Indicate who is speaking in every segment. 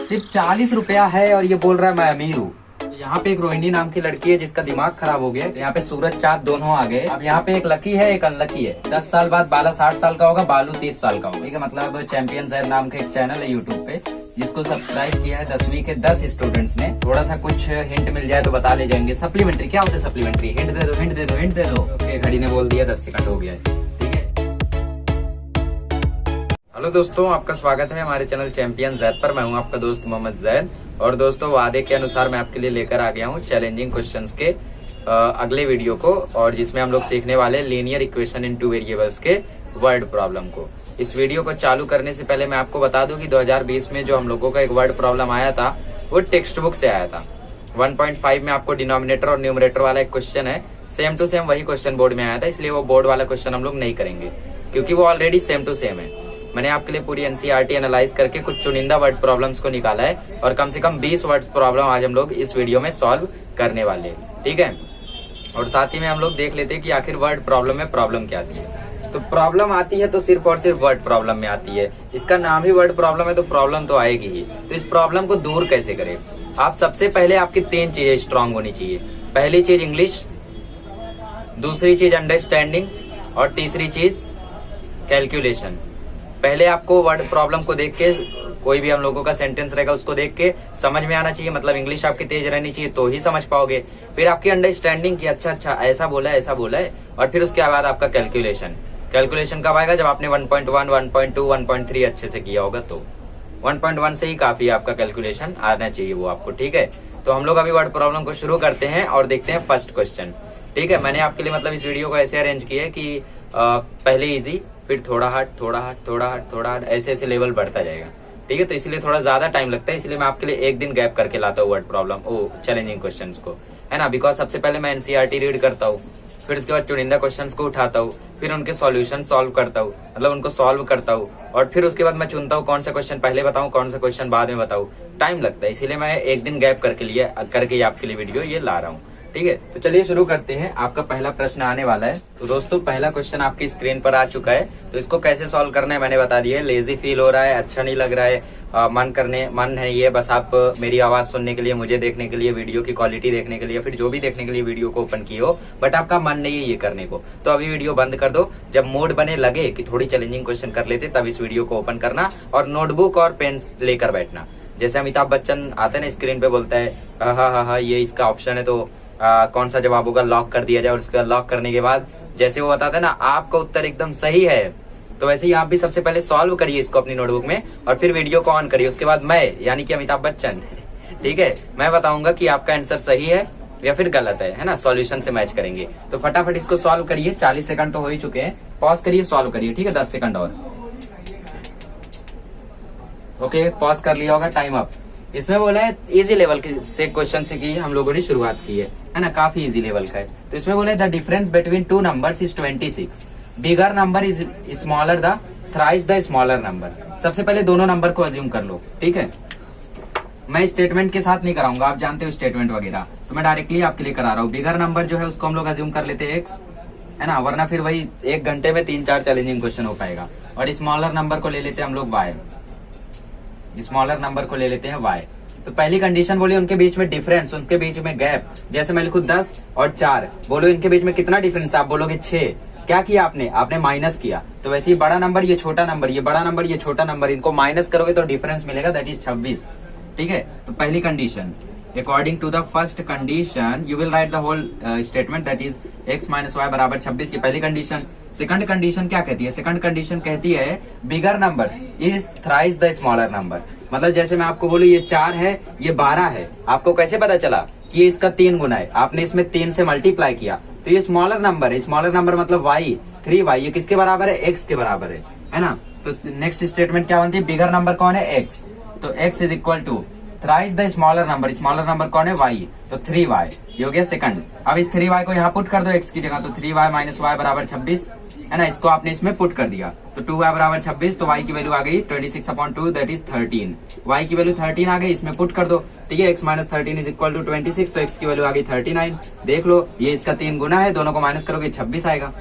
Speaker 1: सिर्फ 40 रुपया है और ये बोल रहा है मैं अमीर हूँ। यहाँ पे एक रोहिणी नाम की लड़की है जिसका दिमाग खराब हो गया। यहाँ पे सूरज चाँद दोनों आ गए। अब यहाँ पे एक लकी है एक अनलकी है। 10 साल बाद बाला 60 साल का होगा, बालू 30 साल का होगा। ठीक है, मतलब चैंपियन ज़ैद नाम का एक चैनल है यूट्यूब पे जिसको सब्सक्राइब किया है 10वीं के 10 स्टूडेंट्स ने। थोड़ा सा कुछ हिंट मिल जाए तो बता ले जाएंगे। सप्लीमेंट्री क्या होता है? सप्लीमेंट्री हिंट दे दो, हिंट दे दो, हिंट दे दो। ओके, घड़ी ने बोल दिया 10 सेकंड हो गया है। ठीक है, हेलो दोस्तों, आपका स्वागत है हमारे चैनल चैंपियन ज़ैद पर। मैं हूं आपका दोस्त मोहम्मद ज़ैद और दोस्तों वादे के अनुसार मैं आपके लिए लेकर आ गया हूं चैलेंजिंग क्वेश्चंस के अगले वीडियो को, और जिसमें हम लोग सीखने वाले linear equation in two variables के वर्ड प्रॉब्लम को। इस वीडियो को चालू करने से पहले मैं आपको बता दूं कि 2020 में जो हम लोगों का एक वर्ड प्रॉब्लम आया था वो टेक्स्ट बुक से आया था। 1.5 में आपको डिनोमिनेटर और न्यूमरेटर वाला एक क्वेश्चन है, सेम टू सेम वही क्वेश्चन बोर्ड में आया था, इसलिए वो बोर्ड वाला क्वेश्चन हम लोग नहीं करेंगे क्योंकि वो ऑलरेडी सेम टू सेम है। मैंने आपके लिए पूरी एनसीईआरटी एनालाइज करके कुछ चुनिंदा वर्ड प्रॉब्लम्स को निकाला है और कम से कम 20 वर्ड प्रॉब्लम आज हम लोग इस वीडियो में सॉल्व करने वाले हैं। ठीक है, और साथ ही में हम लोग देख लेते हैं कि आखिर वर्ड प्रॉब्लम में प्रॉब्लम क्या आती है। तो प्रॉब्लम आती है तो सिर्फ और सिर्फ वर्ड प्रॉब्लम में आती है। इसका नाम ही वर्ड प्रॉब्लम है तो प्रॉब्लम तो आएगी ही। तो इस प्रॉब्लम को दूर कैसे करें? आप सबसे पहले आपकी 3 चीजें स्ट्रांग होनी चाहिए। पहली चीज इंग्लिश, दूसरी चीज अंडरस्टैंडिंग और तीसरी चीज कैलकुलेशन। पहले आपको वर्ड प्रॉब्लम को देख के, कोई भी हम लोगों का सेंटेंस रहेगा उसको देख के समझ में आना चाहिए, मतलब इंग्लिश आपकी तेज रहनी चाहिए तो ही समझ पाओगे। फिर आपकी अंडरस्टैंडिंग की अच्छा ऐसा बोला है, ऐसा बोला है, और फिर उसके बाद आपका कैलकुलेशन। कैलकुलेशन कब आएगा? जब आपने 1.1, 1.2, 1.3 अच्छे से किया होगा तो 1.1 से ही काफी आपका कैलकुलेशन आना चाहिए वो आपको। ठीक है, तो हम लोग अभी वर्ड प्रॉब्लम को शुरू करते हैं और देखते हैं फर्स्ट क्वेश्चन। ठीक है, मैंने आपके लिए मतलब इस वीडियो को ऐसे अरेंज किया है कि पहले इजी, फिर थोड़ा हार्ड, थोड़ा हार्ड, थोड़ा हार्ड, थोड़ा हार्ड, ऐसे ऐसे लेवल बढ़ता जाएगा। ठीक है, तो इसलिए थोड़ा ज्यादा टाइम लगता है, इसलिए मैं आपके लिए एक दिन गैप करके लाता हूँ वर्ड प्रॉब्लम चैलेंजिंग क्वेश्चंस को, है ना। बिकॉज सबसे पहले मैं एनसीईआरटी रीड करता हूँ, फिर उसके बाद चुनिंदा क्वेश्चंस को उठाता हूँ, फिर उनके सॉल्यूशन सॉल्व करता हूँ, मतलब उनको सॉल्व करता हूँ, और फिर उसके बाद मैं चुनता हूँ कौन सा क्वेश्चन पहले बताऊँ, कौन सा क्वेश्चन बाद में बताऊँ। टाइम लगता है, इसीलिए मैं एक दिन गैप करके आपके लिए वीडियो ये ला रहा हूँ। ठीक है, तो चलिए शुरू करते हैं। आपका पहला प्रश्न आने वाला है। तो दोस्तों पहला क्वेश्चन आपकी स्क्रीन पर आ चुका है। तो इसको कैसे सॉल्व करना है मैंने बता दिया है। लेजी फील हो रहा है, अच्छा नहीं लग रहा है, मन है ये बस आप मेरी आवाज सुनने के लिए, मुझे देखने के लिए, वीडियो की क्वालिटी देखने के लिए, फिर जो भी देखने के लिए वीडियो को ओपन किए हो, बट आपका मन नहीं है ये करने को, तो अभी वीडियो बंद कर दो। जब मूड बने लगे कि थोड़ी चैलेंजिंग क्वेश्चन कर लेते, तब इस वीडियो को ओपन करना और नोटबुक और पेन लेकर बैठना। जैसे अमिताभ बच्चन आते ना स्क्रीन पे, बोलता है हा ये इसका ऑप्शन है तो कौन सा जवाब होगा, लॉक कर दिया जाए। और उसका लॉक करने के बाद जैसे वो बताता है ना आपका उत्तर एकदम सही है, तो वैसे ही आप भी सबसे पहले सॉल्व करिए इसको अपनी नोटबुक में और फिर वीडियो को ऑन करिए। उसके बाद मैं यानी कि अमिताभ बच्चन, ठीक है, मैं बताऊंगा कि आपका आंसर सही है या फिर गलत है ना। सॉल्यूशन से मैच करेंगे, तो फटाफट इसको सॉल्व करिए। 40 सेकंड तो हो ही चुके हैं, पॉज करिए, सॉल्व करिए। ठीक है, 10 सेकंड और। ओके, पॉज कर लिया होगा, टाइम अप। इसमें बोला है इजी लेवल से क्वेश्चन से की हम लोगों ने शुरुआत की है ना, काफी इजी लेवल का है। तो इसमें बोला है the difference between 2 numbers is 26, bigger number is smaller the thrice the smaller number. सबसे पहले दोनों नंबर को अज्यूम कर लो। ठीक है, मैं स्टेटमेंट के साथ नहीं कराऊंगा, आप जानते हो स्टेटमेंट वगैरह, तो मैं डायरेक्टली आपके लिए करा रहा हूँ। बिगर नंबर जो है उसको हम लोग अज्यूम कर लेते हैं x, है ना, वरना फिर वही 1 घंटे में 3-4 चैलेंजिंग क्वेश्चन हो पाएगा। और स्मॉलर नंबर को ले लेते हैं हम लोग y, स्मॉलर नंबर को ले लेते हैं y। तो पहली कंडीशन बोली उनके बीच में डिफरेंस, उनके बीच में गैप। जैसे मैं लिखूं 10 और 4, बोलो इनके बीच में कितना डिफरेंस, आप बोलोगे 6। क्या किया आपने माइनस किया। तो वैसे ही बड़ा नंबर ये छोटा नंबर, ये बड़ा नंबर ये छोटा नंबर, इनको माइनस करोगे तो डिफरेंस मिलेगा, दैट इज 26। ठीक है, तो पहली condition, according to the first condition you will write the whole statement, that is x minus Y बराबर 26। ये पहली कंडीशन। सेकंड कंडीशन क्या कहती है? सेकंड कंडीशन कहती है bigger numbers is thrice the smaller number. मतलब जैसे मैं आपको बोलूं ये 4 है, ये 12 है, आपको कैसे पता चला कि ये इसका 3 गुना है? आपने इसमें 3 से मल्टीप्लाई किया, तो ये स्मॉलर नंबर है। स्मॉलर नंबर मतलब y, 3y, ये किसके बराबर है? x के बराबर है ना। तो नेक्स्ट स्टेटमेंट क्या बनती है? बिगर नंबर कौन है? x, तो x is equal to thrice the smaller number, smaller number कौन है? y, तो 3y। ये हो गया सेकंड। अब इस 3y को यहाँ पुट कर दो x की जगह, तो 3y माइनस y बराबर 26, है ना। इसको आपने इसमें पुट कर दिया, तो 2y बराबर 26, तो y की वैल्यू आ गई 26/2, दैट इज 13। y की वैल्यू 13 आ गई, इसमें पुट कर दो। ठीक है, x minus 13 is equal to 26, तो x की वैल्यू आ गई 39। देख लो, ये इसका 3 गुना है, दोनों को माइनस करोगे 26 आएगा।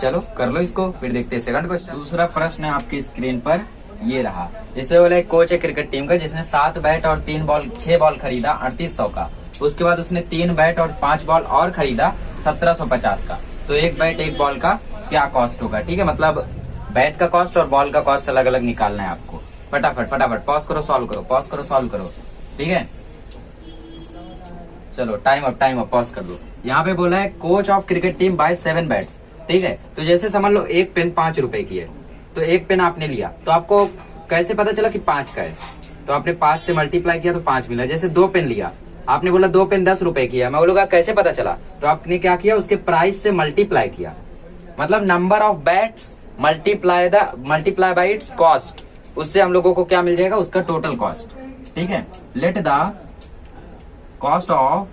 Speaker 1: चलो कर लो इसको, फिर देखते हैं सेकंड क्वेश्चन। दूसरा प्रश्न है आपकी स्क्रीन पर। ये रहा। इसमें बोला एक कोच है क्रिकेट टीम का जिसने 7 बैट और 6 बॉल खरीदा 3800 का। उसके बाद उसने 3 बैट और 5 बॉल और खरीदा 1750 का। तो एक बैट एक बॉल का क्या कॉस्ट होगा, ठीक है। मतलब बैट का कॉस्ट और बॉल का कॉस्ट अलग अलग निकालना है आपको। फटाफट फटाफट पॉज करो, सॉल्व करो, पॉज करो, सॉल्व करो, ठीक है। चलो टाइम अप, पॉज कर दो। यहाँ पे बोला है coach of cricket team by 7 bats, ठीक है। तो जैसे समझ लो एक पेन 5 रुपए की है, तो एक पेन आपने लिया, तो आपको कैसे पता चला कि 5 का है? तो आपने 5 से मल्टीप्लाई किया तो 5 मिला। जैसे 2 पेन लिया, आपने बोला 2 पेन 10 रुपए की है, मैं बोलूंगा कैसे पता चला? तो आपने क्या किया, उसके प्राइस से मल्टीप्लाई किया। मतलब number of bats multiply by it's cost, उससे हम लोगों को क्या मिल जाएगा, उसका टोटल कॉस्ट, ठीक है। Let the cost of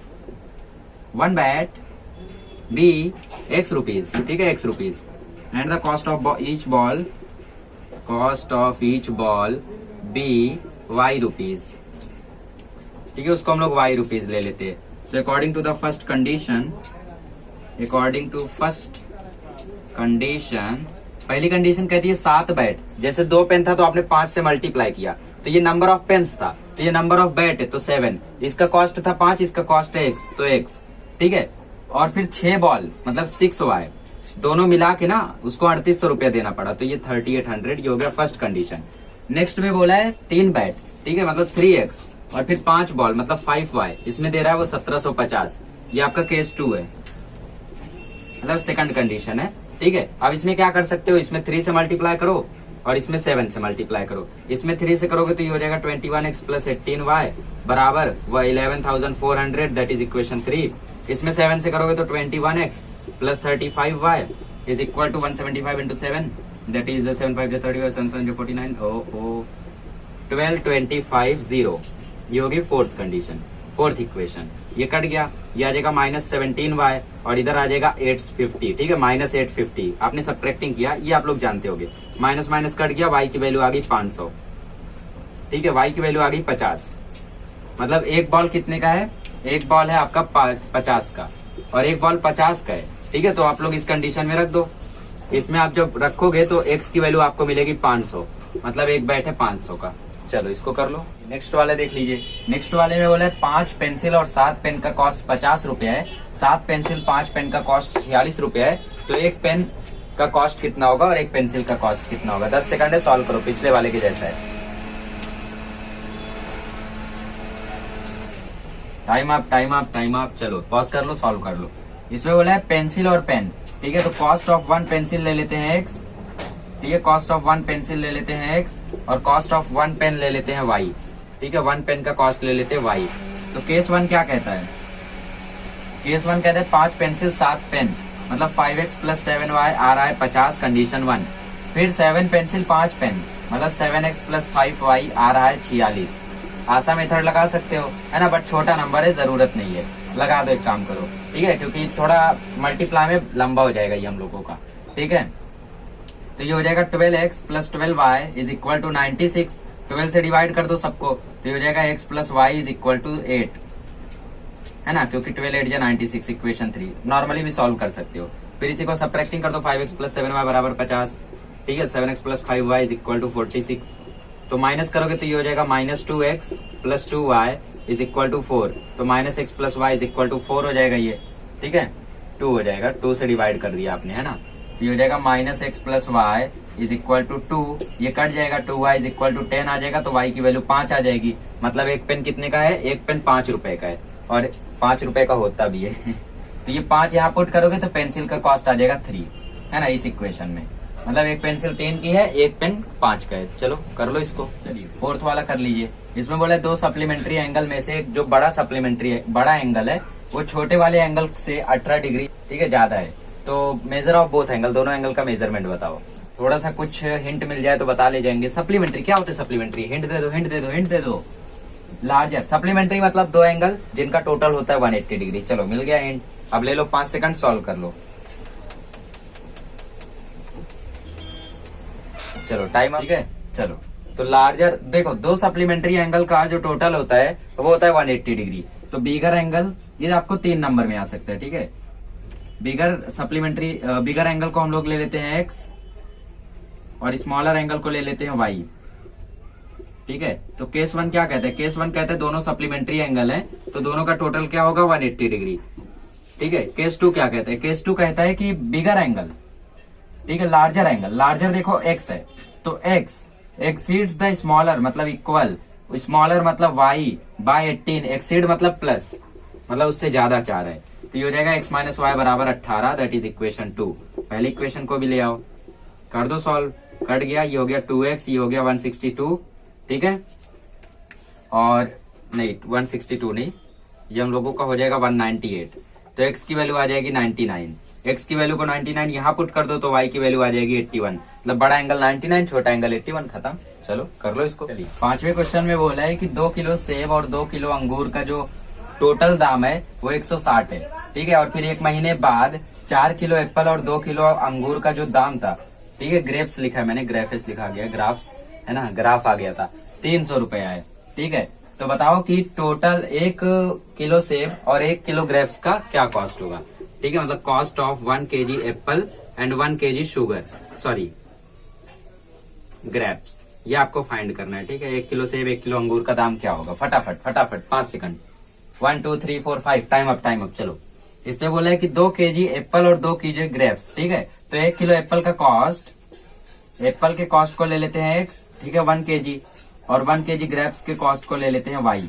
Speaker 1: 1 bat be X rupees, ठीक है, X rupees, and the cost of each ball be Y rupees, ठीक है। उसको हम लोग Y रुपीज ले लेते हैं। So according to first condition, पहली कंडीशन कहती है 7 बैट। जैसे 2 पेन था तो आपने 5 से मल्टीप्लाई किया, तो ये नंबर ऑफ पेन्स था, तो ये नंबर ऑफ बैट है तो 7। इसका कॉस्ट था 5, इसका कॉस्ट है X, तो X, ठीक है। और फिर 6 बॉल मतलब 6Y, दोनों मिला के ना उसको 3800 रुपया देना पड़ा, तो ये 3800 ये हो गया फर्स्ट कंडीशन। नेक्स्ट में बोला है 3 बैट, ठीक है, मतलब 3X, और फिर 5 बॉल मतलब 5Y, इसमें दे रहा है वो 1750, ये आपका केस 2 है, मतलब सेकंड कंडीशन है, ठीक है। अब इसमें क्या कर सकते हो, इसमें 3 से मल्टीप्लाई करो और इसमें 7 से मल्टीप्लाई करो। इसमें 3 से करोगे तो ये हो जाएगा 21X प्लस 18Y बराबर 11,400, दैट इज इक्वेशन 3। इसमें 7 से करोगे तो 21X plus 35Y is equal to 175 into 7, that is 7 5 35 7 7 49 12,250, ये होगी फोर्थ कंडीशन, फोर्थ इक्वेशन। ये कट गया, ये आ जाएगा -17Y और इधर आ जाएगा 850, ठीक है, -850। आपने सब्ट्रैक्टिंग किया, ये आप लोग जानते होंगे। माइनस माइनस कट गया, Y की वैल्यू आ गई 500, ठीक है, Y की वैल्यू आ गई 50। मतलब एक बॉल कितने का है, एक बॉल है आपका 50 का और एक बॉल 50 का है, ठीक है। तो आप लोग इस कंडीशन में रख दो। इसमें आप जब रखोगे तो X की वैल्यू आपको मिलेगी 500, मतलब एक बैट है 500 का। चलो इसको कर लो। नेक्स्ट वाले देख लीजिए। नेक्स्ट वाले में बोला है 5 पेंसिल और 7 पेन का कॉस्ट 50 रुपया है, 7 पेंसिल 5 पेन का कॉस्ट 46 रुपया है। तो एक पेन का कॉस्ट कितना होगा और एक पेंसिल का कॉस्ट कितना होगा? 10 सेकंड है, सॉल्व करो, पिछले वाले के जैसा है। Time up. चलो पॉज कर लो, सॉल्व कर लो। इसमें बोला है पेंसिल और पेन, ठीक है। तो कॉस्ट ऑफ 1 पेंसिल ले लेते हैं X, ठीक है, कॉस्ट ऑफ 1 पेंसिल ले लेते हैं X और कॉस्ट ऑफ 1 पेन ले लेते हैं Y, ठीक है। 1 पेन का कॉस्ट ले लेते हैं Y। तो केस 1 क्या कहता है? केस 1 कहता है 5 पेंसिल 7 पेन मतलब 5X प्लस 7Y आ रहा है 50, कंडीशन 1। फिर 7 पेंसिल 5 पेन मतलब 7X प्लस 5Y आ रहा है 46। आसान मेथड लगा सकते हो, है ना, बट छोटा नंबर है, जरूरत नहीं है, लगा दो, एक काम करो, ठीक है, क्योंकि थोड़ा मल्टीप्लाई में लंबा हो जाएगा ये हम लोगों का, ठीक है। तो ये हो जाएगा 12X plus 12Y is equal to 96। 12 से डिवाइड कर दो सबको, तो ये हो जाएगा X plus Y is equal to 8, है ना, क्योंकि 12 8 या 96, इक्वेशन 3। नॉर्मली भी सॉल्व कर सकते हो। फिर इसी को सब्ट्रैक्टिंग कर दो, 5X प्लस 7Y बराबर 50, ठीक है। 7X plus 5Y is equal to 46। तो माइनस करोगे तो ये हो जाएगा -2X plus 2Y is equal to 4। तो -X plus Y is equal to 4 हो जाएगा ये, ठीक है। 2 हो जाएगा, 2 से डिवाइड कर दिया आपने, है ना। ये हो जाएगा -X plus Y is equal to 2, ये कट जाएगा, 2Y इज इक्वल टू 10 आ जाएगा, तो Y की वैल्यू 5 आ जाएगी। मतलब एक पेन कितने का है? एक पेन 5 रुपए का है और 5 रुपए का होता भी है। तो ये 5 यहाँ पुट करोगे तो पेंसिल का कॉस्ट आ जाएगा 3, है ना, इस इक्वेशन में। मतलब एक पेंसिल 10 की है, एक पेन 5 का है। चलो कर लो इसको। चलिए फोर्थ वाला कर लीजिए। इसमें बोला 2 सप्लीमेंट्री एंगल में से जो बड़ा बड़ा एंगल है वो छोटे वाले एंगल से 18 डिग्री, ठीक है, ज्यादा है। तो मेजर ऑफ बोथ एंगल, दोनों एंगल का मेजरमेंट बताओ। थोड़ा सा कुछ हिंट मिल जाए तो बता ले जाएंगे। सप्लीमेंट्री क्या होते हैं? सप्लीमेंट्री हिंट दे दो। लार्जर सप्लीमेंट्री मतलब 2 एंगल जिनका टोटल होता है 180 डिग्री। चलो मिल गया हिंट। अब ले लो 5 सेकंड, सॉल्व कर लो। चलो टाइम, ठीक है। चलो तो लार्जर देखो, 2 सप्लीमेंट्री एंगल का जो टोटल होता है वो होता है 180 डिग्री। तो बिगर एंगल ये आपको 3 नंबर में आ सकता है, ठीक है। बिगर एंगल को हम लोग ले लेते हैं X और स्मॉलर एंगल को ले लेते हैं Y। ठीक है। तो केस वन क्या कहते हैं, केस वन कहते हैं दोनों सप्लीमेंट्री एंगल हैं, तो दोनों का टोटल क्या होगा 180 डिग्री। ठीक है। केस टू क्या कहते हैं, केस टू कहता है कि बिगर एंगल, ठीक है, लार्जर एंगल, लार्जर देखो एक्स है, तो एक्स एक्सीड्स द स्मॉलर मतलब इक्वल, स्मॉलर मतलब वाई बाय 18, एक्सीड मतलब प्लस, मतलब उससे ज्यादा 4 है, तो ये हो जाएगा x माइनस वाई बराबर 18, दैट इज इक्वेशन 2। पहले इक्वेशन को भी ले आओ, कर दो सॉल्व, कट गया, ये हो गया 2x, ये हो गया 162, ठीक है, और नहीं 162 नहीं, ये हम लोगों का हो जाएगा 198, तो x की वैल्यू आ जाएगी 99, x की वैल्यू को 99 यहाँ पुट कर दो तो y की वैल्यू आ जाएगी 81, मतलब बड़ा एंगल 99, छोटा एंगल 81, खत्म। चलो कर लो इसको। पांचवें क्वेश्चन में बोला है कि 2 किलो सेब और 2 किलो अंगूर का जो टोटल दाम है वो 160 है, ठीक है, और फिर एक महीने बाद 4 किलो एप्पल और 2 किलो अंगूर का जो दाम था, ठीक है, ग्रेप्स लिखा है मैंने, ग्रेफिस लिखा गया, ग्राफ्स है ना, ग्राफ आ गया था, 300 रुपया है, ठीक है। तो बताओ कि टोटल 1 किलो सेब और 1 किलो ग्रेप्स का क्या कॉस्ट होगा, ठीक है, मतलब cost of 1 kg Apple and 1 kg sugar, sorry grapes, ये आपको फाइंड करना है, ठीक है। 1 किलो सेब 1 किलो अंगूर का दाम क्या होगा, फटाफट फटाफट 5 सेकंड, 1 2 3 4 5, टाइम अप। चलो, इससे बोला है कि 2 kg एप्पल और 2 kg ग्रेप्स, ठीक है, तो 1 किलो एप्पल का कॉस्ट, एप्पल के कॉस्ट को ले लेते हैं x, ठीक है, 1 kg, और 1 kg ग्रेप्स के कॉस्ट को ले लेते हैं y।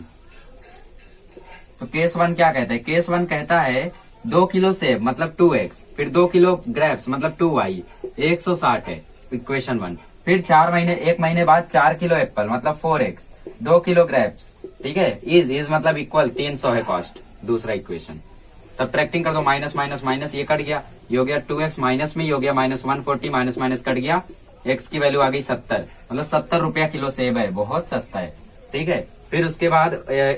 Speaker 1: तो केस वन क्या कहता है, केस वन कहता है 2 किलो सेब मतलब 2x, फिर 2 किलो ग्रेप्स मतलब 2y, 160 है इक्वेशन 1, फिर 4 महीने, 1 महीने बाद 4 किलो एप्पल मतलब 4x, 2 किलो ग्रेप्स, ठीक है, इज मतलब इक्वल 300 है कॉस्ट, दूसरा इक्वेशन। सब्ट्रैक्टिंग कर दो, माइनस माइनस माइनस, ये कट गया, ये हो गया 2x, माइनस में ये हो गया माइनस 140, माइनस माइनस कट गया, x की वैल्यू आ गई 70, मतलब 70 रुपया किलो सेब है, बहुत सस्ता है, ठीक है। फिर उसके बाद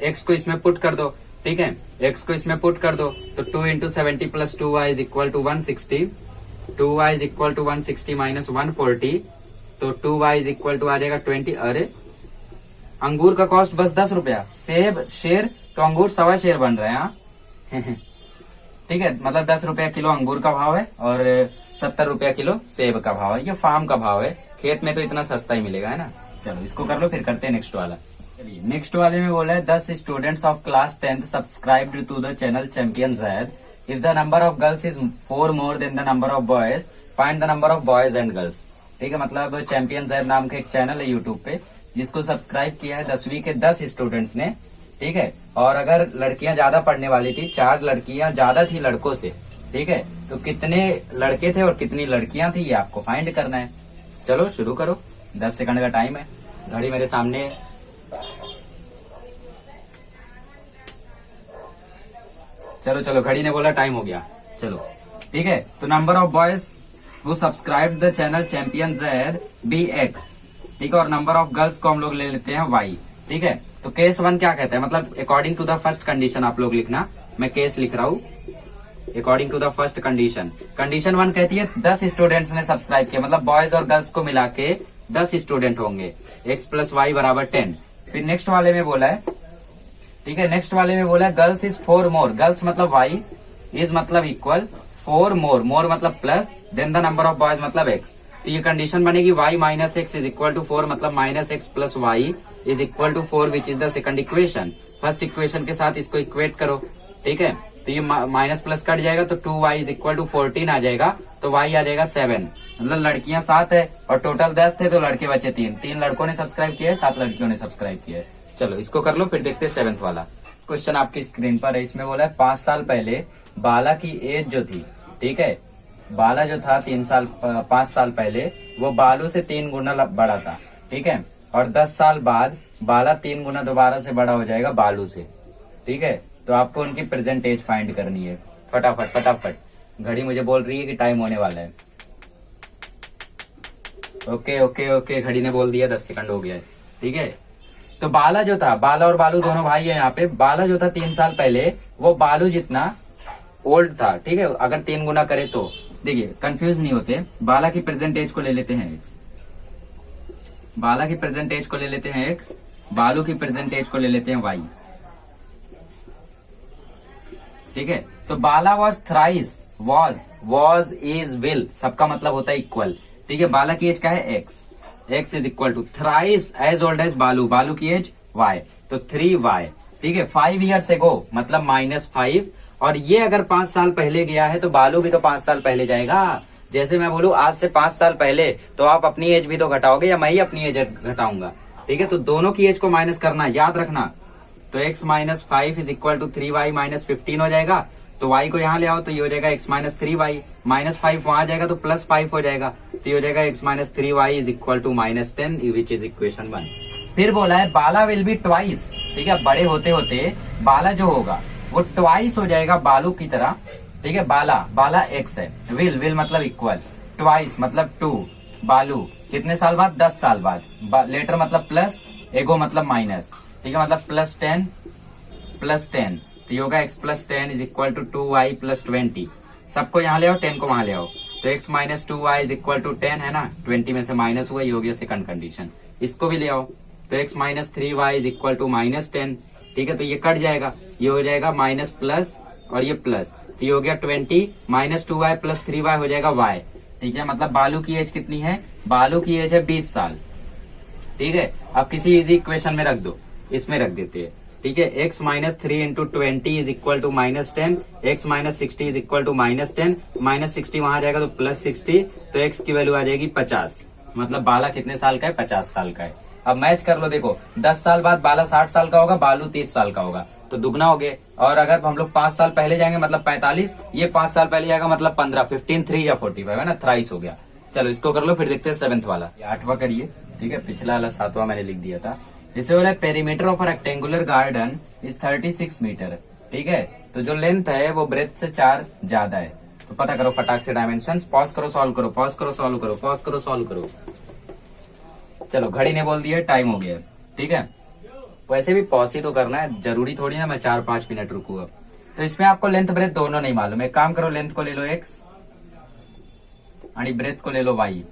Speaker 1: x को इसमें पुट कर दो, ठीक है, x को इसमें पुट कर दो, तो 2 into 70 plus 2y is equal to 160, 2y is equal to 160 minus 140, तो 2y इज इक्वल टू आ जाएगा 20। अरे अंगूर का कॉस्ट बस 10 रुपया, सेब शेर तो अंगूर 1.25 शेर बन रहे हैं, हाँ ठीक है, मतलब 10 रुपया किलो अंगूर का भाव है और 70 रुपया किलो सेब का भाव है, ये फार्म का भाव है, खेत में तो इतना सस्ता ही मिलेगा, है ना। चलो इसको कर लो, फिर करते हैं नेक्स्ट वाला। चलिए नेक्स्ट वाले में बोला है 10 students of class 10th subscribed to the channel champion Zaid, if the number of girls is 4 more than the number of boys, find the number of boys and girls, ठीक है, मतलब चैंपियन ज़ैद नाम का एक चैनल है यूट्यूब पे, जिसको subscribe किया है 10वीं के 10 स्टूडेंट्स ने, ठीक है, और अगर लड़कियां ज्यादा पढ़ने वाली थी, 4 लड़कियां ज्यादा थी लड़कों से, ठीक है, तो कितने लड़के थे और कितनी लड़कियां थी ये आपको फाइंड करना है। चलो शुरू करो, 10 सेकंड का टाइम है, घड़ी मेरे सामने है। चलो चलो, घड़ी ने बोला टाइम हो गया, चलो ठीक है। तो नंबर ऑफ बॉयज वो subscribe the channel champion zaid BX, ठीक है, और नंबर ऑफ गर्ल्स को हम लोग ले लेते हैं Y, ठीक है। तो केस वन क्या कहता है, मतलब according to the first condition आप लोग लिखना, मैं केस लिख रहा हूँ, according to the first condition. Condition 1 कहती है 10 स्टूडेंट्स ने सब्सक्राइब किया, मतलब बॉयज और गर्ल्स को मिला के 10 स्टूडेंट होंगे, x प्लस वाई बराबर 10। फिर नेक्स्ट वाले में बोला है, ठीक है, नेक्स्ट वाले में बोला है गर्ल्स इज 4 मोर, गर्ल्स मतलब y, इज मतलब इक्वल, 4 मोर, मोर मतलब plus, then the number of boys मतलब x। तो ये कंडीशन बनेगी y minus x is equal to 4, मतलब minus x plus y is equal to 4, which is the second equation. First equation के साथ इसको equate करो, ठीक है, तो ये माइनस प्लस कट जाएगा, तो 2y इज इक्वल टू 14 आ जाएगा, तो y आ जाएगा 7, मतलब लड़कियां 7 है और टोटल 10 थे, तो लड़के बचे 3 लड़कों ने सब्सक्राइब किया है, 7 लड़कियों ने सब्सक्राइब किया है। चलो इसको कर लो, फिर देखते हैं 7th वाला क्वेश्चन आपकी स्क्रीन पर है। इसमें बोला है 5 साल पहले बाला की एज जो थी, ठीक है, बाला जो था 5 साल पहले वो बालू से 3 गुना बड़ा था, ठीक है, और 10 साल बाद बाला 3 गुना दोबारा से बड़ा हो जाएगा बालू से, ठीक है। तो आपको उनकी प्रेजेंट एज फाइंड करनी है, फटाफट फटाफट, घड़ी मुझे बोल रही है कि टाइम होने वाला है। ओके ओके ओके, घड़ी ने बोल दिया 10 सेकंड हो गया है, ठीक है। तो बाला जो था, बाला और बालू दोनों भाई है यहाँ पे, बाला जो था 3 साल पहले वो बालू जितना ओल्ड था, ठीक है, अगर 3 गुना करे तो, देखिए कंफ्यूज नहीं होते, बाला की प्रेजेंट एज को ले लेते हैं x, बाला की प्रेजेंट एज को ले लेते हैं x, बालू की प्रेजेंट एज को ले लेते हैं y, ठीक है। तो बाला was thrice, was is will, सबका मतलब होता है इक्वल, ठीक है, बाला की एज क्या है x, x is equal to thrice as old as Balu, Balu की एज y, तो 3y। ठीक है, 5 ईयर्स एगो मतलब -5, और ये अगर 5 साल पहले गया है तो बालू भी तो 5 साल पहले जाएगा। जैसे मैं बोलूं आज से 5 साल पहले, तो आप अपनी एज भी तो घटाओगे या मैं ही अपनी एज घटाऊंगा। ठीक है, तो दोनों की एज को माइनस करना, याद रखना। तो x - 5 is equal to 3y - 15 हो जाएगा। तो y को यहाँ ले आओ तो ये हो जाएगा x - 3y, -5 वहां जाएगा तो +5 हो जाएगा, तो ये हो जाएगा x - 3y is equal to -10, which is equation 1। फिर बोला है बाला विल बी ट्वाइस। ठीक है, बड़े होते होते बाला जो होगा वो ट्वाइस हो जाएगा बालू की तरह। ठीक है, बाला x है, विल मतलब इक्वल, ट्वाइस मतलब 2, बालू कितने साल बाद, 10 साल बाद, लेटर मतलब प्लस, एगो मतलब माइनस। ठीक है, मतलब +10, तो ये होगा x + 10 is equal to 2y + 20। सबको यहाँ ले आओ, 10 को वहां ले आओ, तो x - 2y is equal to 10 है ना, 20 में से माइनस हुआ, ये हो गया सेकंड कंडीशन। इसको भी ले आओ, तो x - 3y is equal to -10। ठीक है, तो ये कट जाएगा, ये हो जाएगा माइनस प्लस और ये प्लस, तो ये हो गया 20 - 2y + 3y हो जाएगा y। ठीक है, मतलब बालू की एज कितनी है, बालू की एज है 20 साल। ठीक है, अब किसी इजी इक्वेशन में रख दो, इसमें रख देते हैं। ठीक है, x - 3 × 20 is equal to -10, x - 60 is equal to -10, -60 वहां जाएगा तो +60, तो x की वैल्यू आ जाएगी 50। मतलब बाला कितने साल का है, 50 साल का है। अब मैच कर लो, देखो 10 साल बाद बाला 60 साल का होगा, बालू 30 साल का होगा, तो दुगना हो गए। और अगर हम लोग 5 साल पहले जाएंगे मतलब 45, ये 5 साल पहले जाएगा मतलब 15, 15 3 या 45 है ना, थ्राइस हो गया। चलो इसको कर लो, फिर देखते हैं 7th वाला, 8वां करिए। ठीक है, पिछला वाला 7वां मैंने लिख दिया था। इसे बोला perimeter of a rectangular garden is 36 meter. ठीक है, तो जो लेंथ है वो ब्रेथ से 4 ज्यादा है, तो पता करो फटाक से डायमेंशन। पॉज करो, सॉल्व करो, पॉज करो, सॉल्व करो, पॉज करो, सॉल्व करो। चलो घड़ी ने बोल दिया, टाइम हो गया। ठीक है, वैसे भी पॉज ही तो करना है, जरूरी थोड़ी ना मैं 4-5 मिनट रुकूंगा। तो इसमें आपको लेंथ ब्रेथ दोनों नहीं मालूम है, काम करो, लेंथ को ले लो x और ब्रेथ को ले लो y।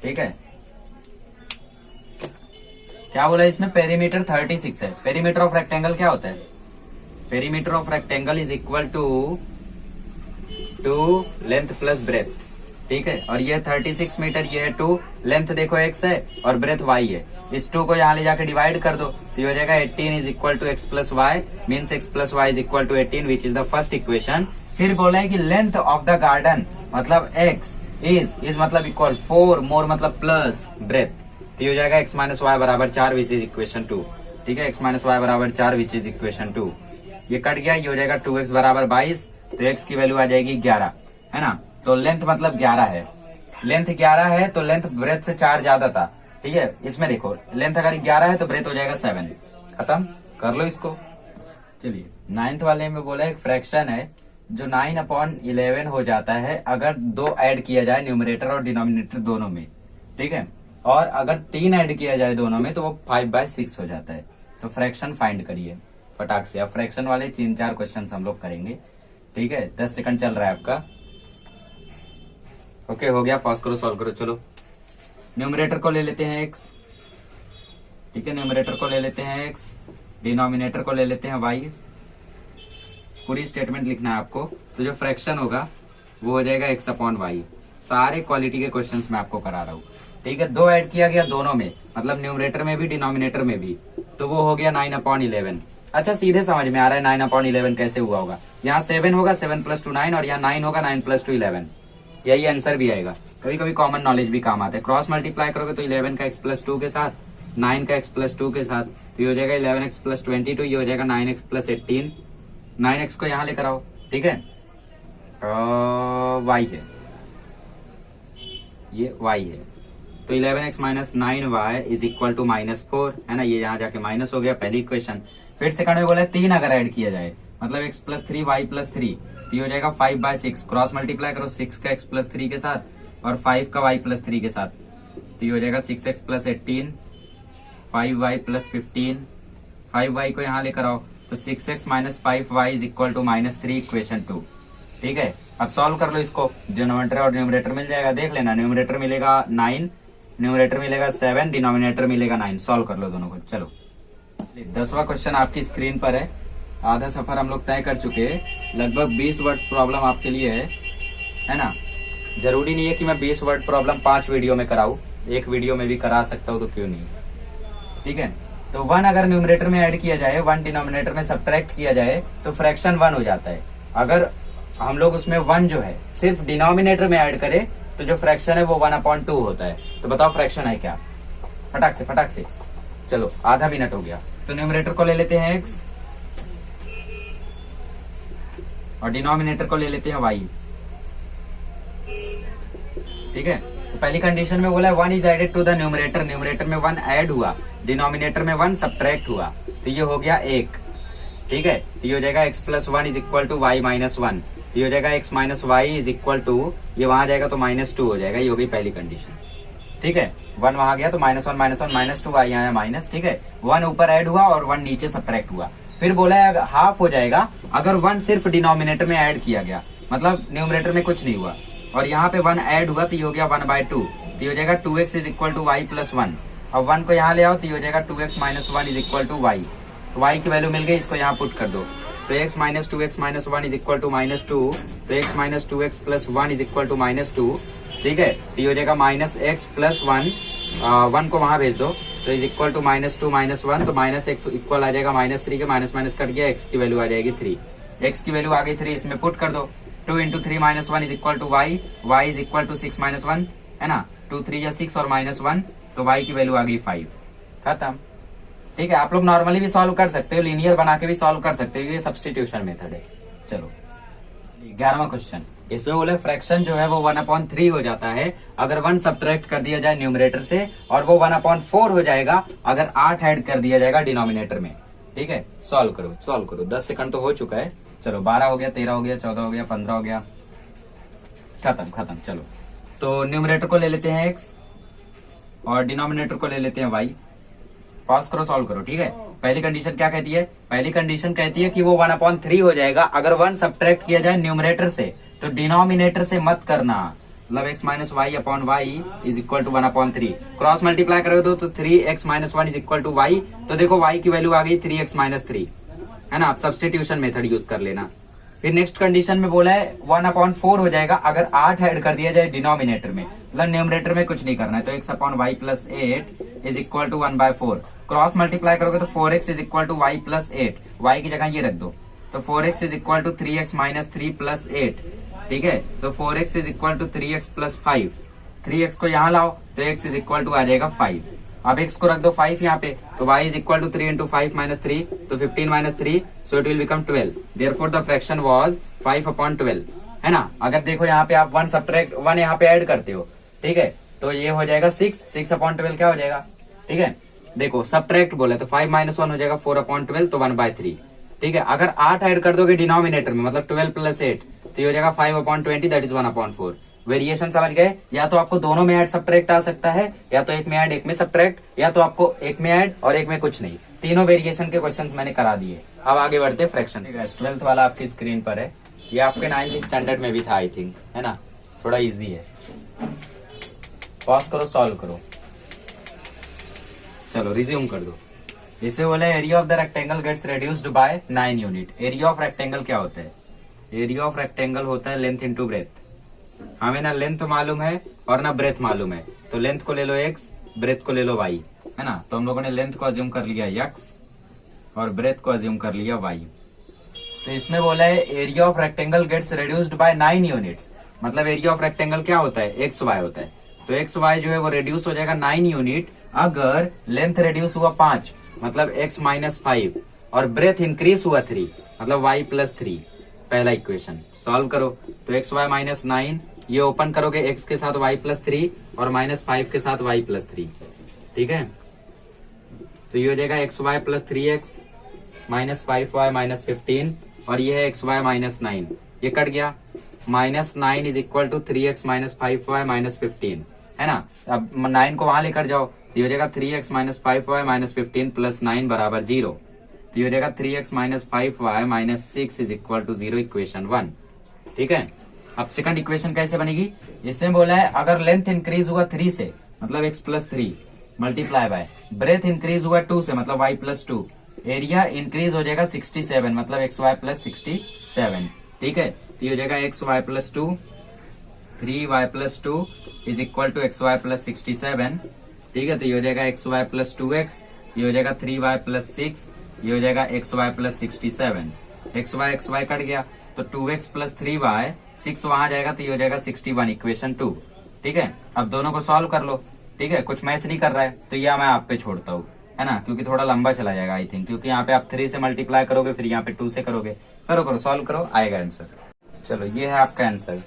Speaker 1: ठीक है, क्या बोला इसमें, पेरीमीटर 36 है। पेरीमीटर ऑफ रेक्टेंगल क्या होता है, perimeter of rectangle is equal to length plus breadth. ठीक है, और ये 36 मीटर, ये है 2, लेंथ देखो x है और ब्रेथ y है। इस 2 को यहाँ ले जाकर डिवाइड कर दो, तो ये हो जाएगा 18 is equal to x + y, means x + y is equal to 18, which is the first equation. फिर बोला है कि लेंथ ऑफ द गार्डन मतलब x इज मतलब इक्वल 4, मोर मतलब प्लस ब्रेथ, तो ये हो जाएगा x - y बराबर 4, विच इज इक्वेशन 2। ठीक है, x - y बराबर 4, विच इज इक्वेशन 2। ये कट गया, ये हो जाएगा 2x बराबर 22, तो x की वैल्यू आ जाएगी 11, है ना। तो लेंथ मतलब 11 है, लेंथ 11 है, तो लेंथ ब्रेथ से 4 ज्यादा था। ठीक है, इसमें देखो लेंथ अगर 11 है तो ब्रेथ हो जाएगा 7। खत्म कर लो इसको। चलिए 9th वाले में बोला एक फ्रैक्शन है जो 9/11 हो जाता है अगर 2 ऐड किया जाए न्यूमरेटर और डिनोमिनेटर दोनों में। ठीक है, और अगर 3 ऐड किया जाए दोनों में तो वो 5/6 हो जाता है। तो फ्रैक्शन फाइंड करिए फटाक से। अब फ्रैक्शन वाले 3-4 क्वेश्चन हम लोग करेंगे। ठीक है, 10 सेकंड चल रहा है आपका। ओके, हो गया, पॉज करो, सॉल्व करो। चलो न्यूमरेटर को ले लेते हैं x। ठीक है, न्यूमरेटर को ले लेते हैं x, डिनोमिनेटर को ले लेते हैं y। पूरी स्टेटमेंट लिखना है आपको। तो जो फ्रैक्शन होगा वो हो जाएगा x/y। सारे क्वालिटी के क्वेश्चंस मैं आपको करा रहा हूँ। ठीक है, 2 ऐड किया गया दोनों में, मतलब न्यूमरेटर में भी डिनोमिनेटर में भी, तो वो हो गया 9/11। अच्छा, सीधे समझ में आ रहा है 9/11 कैसे हुआ होगा। यहाँ 7 होगा, 7 + 2 9, और यहाँ 9 होगा, 9 + 2 11। यही आंसर भी आएगा। कभी कभी कॉमन नॉलेज भी काम आता है। क्रॉस मल्टीप्लाई करोगे तो 11 का x + 2 के साथ, 9 का x + 2 के साथ, तो ये हो जाएगा 11x + 22, ये हो जाएगा 9x + 18। 9x को यहाँ लेकर आओ। ठीक है, y है, ये y है, तो 11x - 9y is equal to -4, है ना। ये यहाँ जाके माइनस हो गया, पहली इक्वेशन। फिर सेकंड में बोला है 3 अगर ऐड किया जाए, मतलब x + 3 y + 3, तो ये हो जाएगा 5/6। क्रॉस मल्टीप्लाई करो 6 का x + 3 के साथ और 5 का y + 3 के साथ, तो ये हो जाएगा 6x + 18, 5y + 15। 5y को यहाँ लेकर आओ, तो 6x - 5y is equal to -3, equation 2। ठीक है, अब सॉल्व कर लो इसको। डिनोमिनेटर और न्यूमरेटर मिल जाएगा, देख लेना। न्यूमरेटर मिलेगा 9, न्यूमरेटर मिलेगा 7, डिनोमिनेटर मिलेगा 9। सॉल्व कर लो दोनों को। चलो 10वां क्वेश्चन आपकी स्क्रीन पर है। आधा सफर हम लोग तय कर चुके हैं। लगभग 20 वर्ड प्रॉब्लम आपके लिए है ना। जरूरी नहीं है कि मैं 20 वर्ड प्रॉब्लम 5 वीडियो में कराऊं, एक वीडियो में भी करा सकता हूं, तो क्यों नहीं। ठीक है, तो 1 अगर न्यूमरेटर में ऐड किया जाए, 1 डिनोमिनेटर में सब्ट्रैक्ट किया जाए तो फ्रैक्शन 1 हो जाता है। अगर हम लोग उसमें 1 जो है सिर्फ डिनोमिनेटर में ऐड करें तो जो फ्रैक्शन है वो 1/2 होता है। तो बताओ फ्रैक्शन है क्या, फटाक से। चलो आधा मिनट हो गया। तो न्यूमरेटर को ले लेते हैं x और डिनोमिनेटर को ले लेते हैं y। ठीक है, तो पहली कंडीशन में बोला है 1 is added to the numerator, numerator में 1 ऐड हुआ, डिनोमिनेटर में 1 सब्ट्रैक्ट हुआ, तो ये हो गया 1। ठीक है, तो ये हो जाएगा x plus 1 is equal to y minus 1। ये हो जाएगा x minus y is equal to, ये वहां जाएगा तो -2 हो जाएगा। ये हो गई पहली कंडीशन। ठीक है, 1 वहां गया तो -1 -2 y आया माइनस। ठीक है, 1 ऊपर ऐड हुआ और 1 नीचे सब्ट्रैक्ट हुआ। फिर बोला है हाफ हो जाएगा अगर 1 सिर्फ डिनोमिनेटर में ऐड किया गया, मतलब न्यूमरेटर में कुछ नहीं हुआ और यहाँ पे 1 ऐड हुआ तो ये हो गया 1/2। तो ये हो जाएगा 2x is equal to y plus 1। अब 1 को यहाँ ले आओ तो ये हो जाएगा 2x minus 1 is equal to y। तो y की वैल्यू मिल गई, इसको यहाँ पुट कर दो। तो x minus 2x minus 1 is equal to -2। तो x minus 2x plus 1 is equal to -2। ठीक है, तो ये हो जाएगा -x प्लस 1, 1 को वहां भेज दो तो इज इक्वल टू -2 माइनस 1। तो -x इक्वल आ जाएगा -3 के, माइनस माइनस कट गया, x की वैल्यू आ जाएगी 3। x की वैल्यू आ गई 3, इसमें पुट कर दो। 2 into 3 minus 1 is equal to y, y is equal to 6 minus 1 है ना। 2 3 या 6 और -1, तो y की वैल्यू आ गई 5। खत्म। ठीक है, आप लोग नॉर्मली भी सॉल्व कर सकते हो, लीनियर बना के भी सॉल्व कर सकते हो, ये सब्स्टिट्यूशन मेथड है। चलो 11वां क्वेश्चन, इसमें बोले फ्रैक्शन जो है वो 1/3 हो जाता है अगर 1 सब्ट्रैक्ट कर दिया जाए न्यूमरेटर से, और वो 1/4 हो जाएगा अगर 8 ऐड कर दिया जाएगा डिनोमिनेटर में। ठीक है, सॉल्व करो। 10 सेकंड तो हो चुका है। चलो 12 हो गया, 13 हो गया, 14 हो गया, 15 हो गया, खत्म। चलो तो न्यूमरेटर को ले लेते हैं x और डिनोमिनेटर को ले लेते हैं y। पॉज करो, सॉल्व करो। ठीक है, पहली कंडीशन क्या कहती है? पहली कंडीशन कहती है कि वो 1/3 हो जाएगा अगर 1 सब्ट्रैक्ट किया जाए न्यूमरेटर से, तो डिनोमिनेटर से मत करना। मतलब x minus y upon y is equal to 1/3। Cross multiply करोगे तो 3x minus 1 is equal to y। तो देखो y की वैल्यू आ गई 3x माइनस 3, है ना। आप सब्स्टिट्यूशन मेथड यूज कर लेना। फिर नेक्स्ट कंडीशन में बोला है 1/4 हो जाएगा अगर 8 ऐड कर दिया जाए डिनोमिनेटर में, मतलब न्यूमरेटर में कुछ नहीं करना है। तो x upon y plus 8 is equal to 1/4। Cross multiply करोगे तो 4x is equal to y plus 8, y की जगह ये रख दो। तो 4x is equal to 3x minus 3 plus 8। ठीक है, तो 4x is equal to 3x plus 5। 3x को यहाँ लाओ तो x इज इक्वल टू आ जाएगा 5। अब x को रख दो 5 यहाँ पे, तो y is equal to 3 into 5 minus 3, तो 15 minus 3, so it will become 12। Therefore the fraction was 5/12, है ना। अगर देखो यहाँ पे आप 1 सब्ट्रैक्ट 1 यहाँ पे ऐड करते हो, ठीक है, तो ये हो जाएगा 6/12 क्या हो जाएगा। ठीक है, देखो सब्ट्रैक्ट बोले तो 5 माइनस 1 हो जाएगा 4/12, तो 1/3। ठीक है, अगर 8 ऐड कर दोगे डिनोमिनेटर में, मतलब 12 प्लस 8, तो ये हो जाएगा 5/20, दैट इज 1/4। वेरिएशन समझ गए? या तो आपको दोनों में ऐड सब्ट्रैक्ट आ सकता है, या तो एक में ऐड एक में सब्ट्रैक्ट, या तो आपको एक में ऐड और एक में कुछ नहीं। तीनों वेरिएशन के क्वेश्चंस मैंने करा दिए। अब आगे बढ़ते फ्रैक्शन। 12th वाला आपकी स्क्रीन पर है, ये आपके 9th स्टैंडर्ड में भी था आई थिंक, है ना। थोड़ा इजी है। पॉज करो, सॉल्व करो। चलो रिज्यूम कर दो। इसे बोला area of the rectangle gets reduced by 9 unit. Area of rectangle क्या होता है? एरिया ऑफ रेक्टेंगल होता है लेंथ इंटू ब्रेथ। हमें ना लेंथ मालूम है और ना ब्रेथ मालूम है, तो लेंथ को ले लो x, ब्रेथ को ले लो y, है ना। तो हम लोगों ने लेंथ को अज्यूम कर लिया x और ब्रेथ को अज्यूम कर लिया y। तो इसमें बोला है area of rectangle gets reduced by 9 units. मतलब एरिया ऑफ रेक्टेंगल क्या होता है? एक्स वाई होता है। तो एक्स वाई जो है वो रिड्यूस हो जाएगा 9 यूनिट अगर लेंथ रिड्यूस हुआ 5, मतलब x माइनस 5, और ब्रेथ इंक्रीज हुआ 3, मतलब y प्लस 3। पहला इक्वेशन सॉल्व करो तो एक्स वाई माइनस 9, ये ओपन करोगे x के साथ y प्लस 3 और -5 के साथ y प्लस 3। ठीक है, तो ये हो जाएगा x y plus 3x minus 5y minus 15, और ये है एक्स वाई माइनस 9, ये कट गया। -9 is equal to 3x minus 5y minus 15, है ना। अब 9 को वहां लेकर जाओ, ये हो जाएगा 3x minus 5y minus 15 plus 9 बराबर 0। तो ये हो जाएगा 3x minus 5y minus 6 is equal to 0, equation 1। ठीक है, अब सेकंड इक्वेशन कैसे बनेगी? इसमें बोला है अगर लेंथ इंक्रीज हुआ 3 से, मतलब x plus 3 multiply by, breadth increase हुआ 2 से, मतलब y प्लस 2, एरिया इंक्रीज हो जाएगा 67, मतलब xy प्लस 67। ठीक है, तो ये हो जाएगा xy plus 2 3y+2 is equal to xy+67। ठीक है, तो ये हो जाएगा xy+2x, ये हो जाएगा 3y+6, ये हो जाएगा xy+67। xy कट गया तो 2x+3y, 6 वहां जाएगा तो ये हो जाएगा 61, इक्वेशन 2। ठीक है, अब दोनों को सॉल्व कर लो। ठीक है, कुछ मैच नहीं कर रहा है तो यह मैं आप पे छोड़ता हूँ, है ना, क्योंकि थोड़ा लंबा चला जाएगा आई थिंक, क्योंकि यहाँ पे आप 3 से मल्टीप्लाई करोगे, फिर यहाँ पे 2 से करोगे। करो सॉल्व करो, आएगा आंसर। चलो ये है आपका आंसर।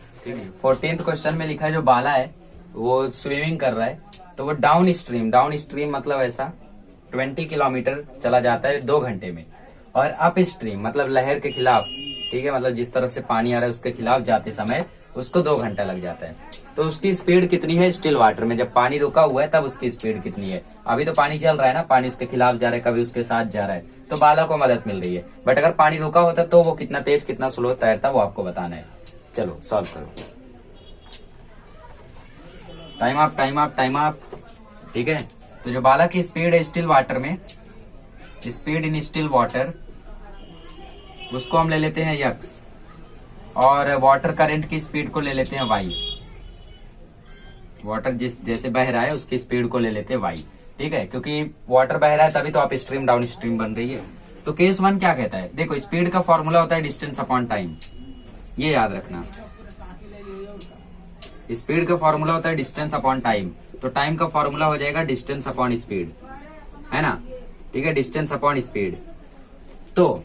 Speaker 1: 14th क्वेश्चन में लिखा है जो बाला है वो स्विमिंग कर रहा है, तो वो डाउन स्ट्रीम मतलब ऐसा 20 किलोमीटर चला जाता है 2 घंटे में, और अप स्ट्रीम मतलब लहर के खिलाफ, ठीक है, मतलब जिस तरफ से पानी आ रहा है उसके खिलाफ जाते समय उसको 2 घंटा लग जाता है। तो उसकी स्पीड कितनी है स्टिल वाटर में, जब पानी रुका हुआ है तब उसकी स्पीड कितनी है। अभी तो पानी चल रहा है ना, पानी उसके खिलाफ जा रहा है, कभी उसके साथ जा रहा है, तो बाला को मदद मिल रही है। बट अगर पानी रुका होता तो वो कितना तेज कितना स्लो तैरता वो आपको बताना है। चलो सॉल्व करो। Time up. ठीक है, तो जो बाला की स्पीड है स्टिल वाटर में, स्पीड इन स्टिल वाटर, उसको हम ले लेते हैं x, और वाटर करंट की स्पीड को ले लेते हैं y। वाटर जैसे बह रहा है उसकी स्पीड को ले लेते हैं y। ठीक है, क्योंकि वाटर बह रहा है तभी तो आप स्ट्रीम डाउन स्ट्रीम बन रही है। तो केस 1 क्या कहता है, देखो स्पीड का फॉर्मूला होता है डिस्टेंस अपॉन टाइम, ये याद रखना। स्पीड का फॉर्मूला होता है डिस्टेंस अपॉन टाइम, तो टाइम का फॉर्मूला हो जाएगा डिस्टेंस अपॉन स्पीड, है ना। ठीक है, डिस्टेंस अपॉन स्पीड। तो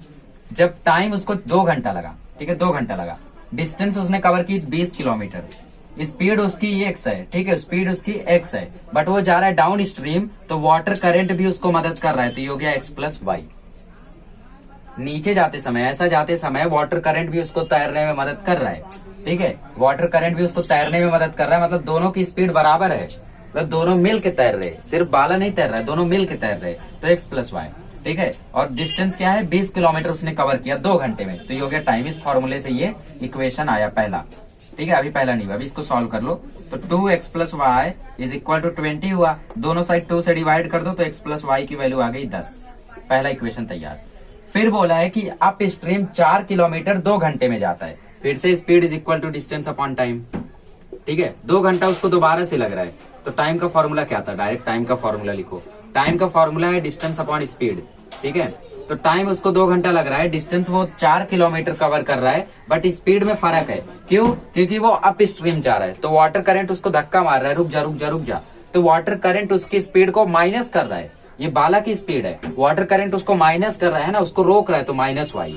Speaker 1: जब टाइम उसको 2 घंटा लगा, ठीक है 2 घंटा लगा, डिस्टेंस उसने कवर की 20 किलोमीटर, स्पीड उसकी x है। ठीक है, स्पीड उसकी x है, बट वो जा रहा है डाउन स्ट्रीम, तो वाटर करंट भी उसको मदद कर रहा है, तो ये हो गया x+y। नीचे जाते समय, ऐसा जाते समय वाटर करंट भी उसको तैरने में मदद कर रहा है। ठीक है, वाटर करंट भी उसको तैरने में मदद कर रहा है, मतलब दोनों की स्पीड बराबर है, मतलब दोनों मिल के तैर रहे, सिर्फ बाला नहीं तैर रहा है, दोनों मिल के तैर रहे, तो x+y। ठीक है, और डिस्टेंस क्या है 20 किलोमीटर उसने कवर किया 2 घंटे में, तो ये हो गया टाइम। इस फॉर्मूले से ये इक्वेशन आया पहला। ठीक है, अभी पहला नहीं हुआ, अभी इसको सॉल्व कर लो। तो 2x+y इज इक्वल टू 20 हुआ, दोनों साइड 2 से डिवाइड कर दो तो x+y की वैल्यू आ गई 10। पहला इक्वेशन तैयार। फिर बोला है कि अप स्ट्रीम 4 किलोमीटर 2 घंटे में जाता है, फिर से speed is equal to distance upon time. ठीक है, 2 घंटा उसको दोबारा से लग रहा है, तो टाइम का फॉर्मूला क्या था, डायरेक्ट टाइम का फॉर्मूला लिखो। टाइम का फॉर्मूला है डिस्टेंस अपॉन स्पीड। ठीक है, तो टाइम उसको 2 घंटा लग रहा है, डिस्टेंस वो 4 किलोमीटर कवर कर रहा है, बट स्पीड में फर्क है। क्यों? क्योंकि वो अप स्ट्रीम जा रहा है, तो वाटर करंट उसको धक्का मार रहा है, रुक जा, तो वाटर करंट उसकी स्पीड को माइनस कर रहा है। ये बाला की स्पीड है, वाटर करंट उसको माइनस कर रहा है ना, उसको रोक रहा है, तो -y।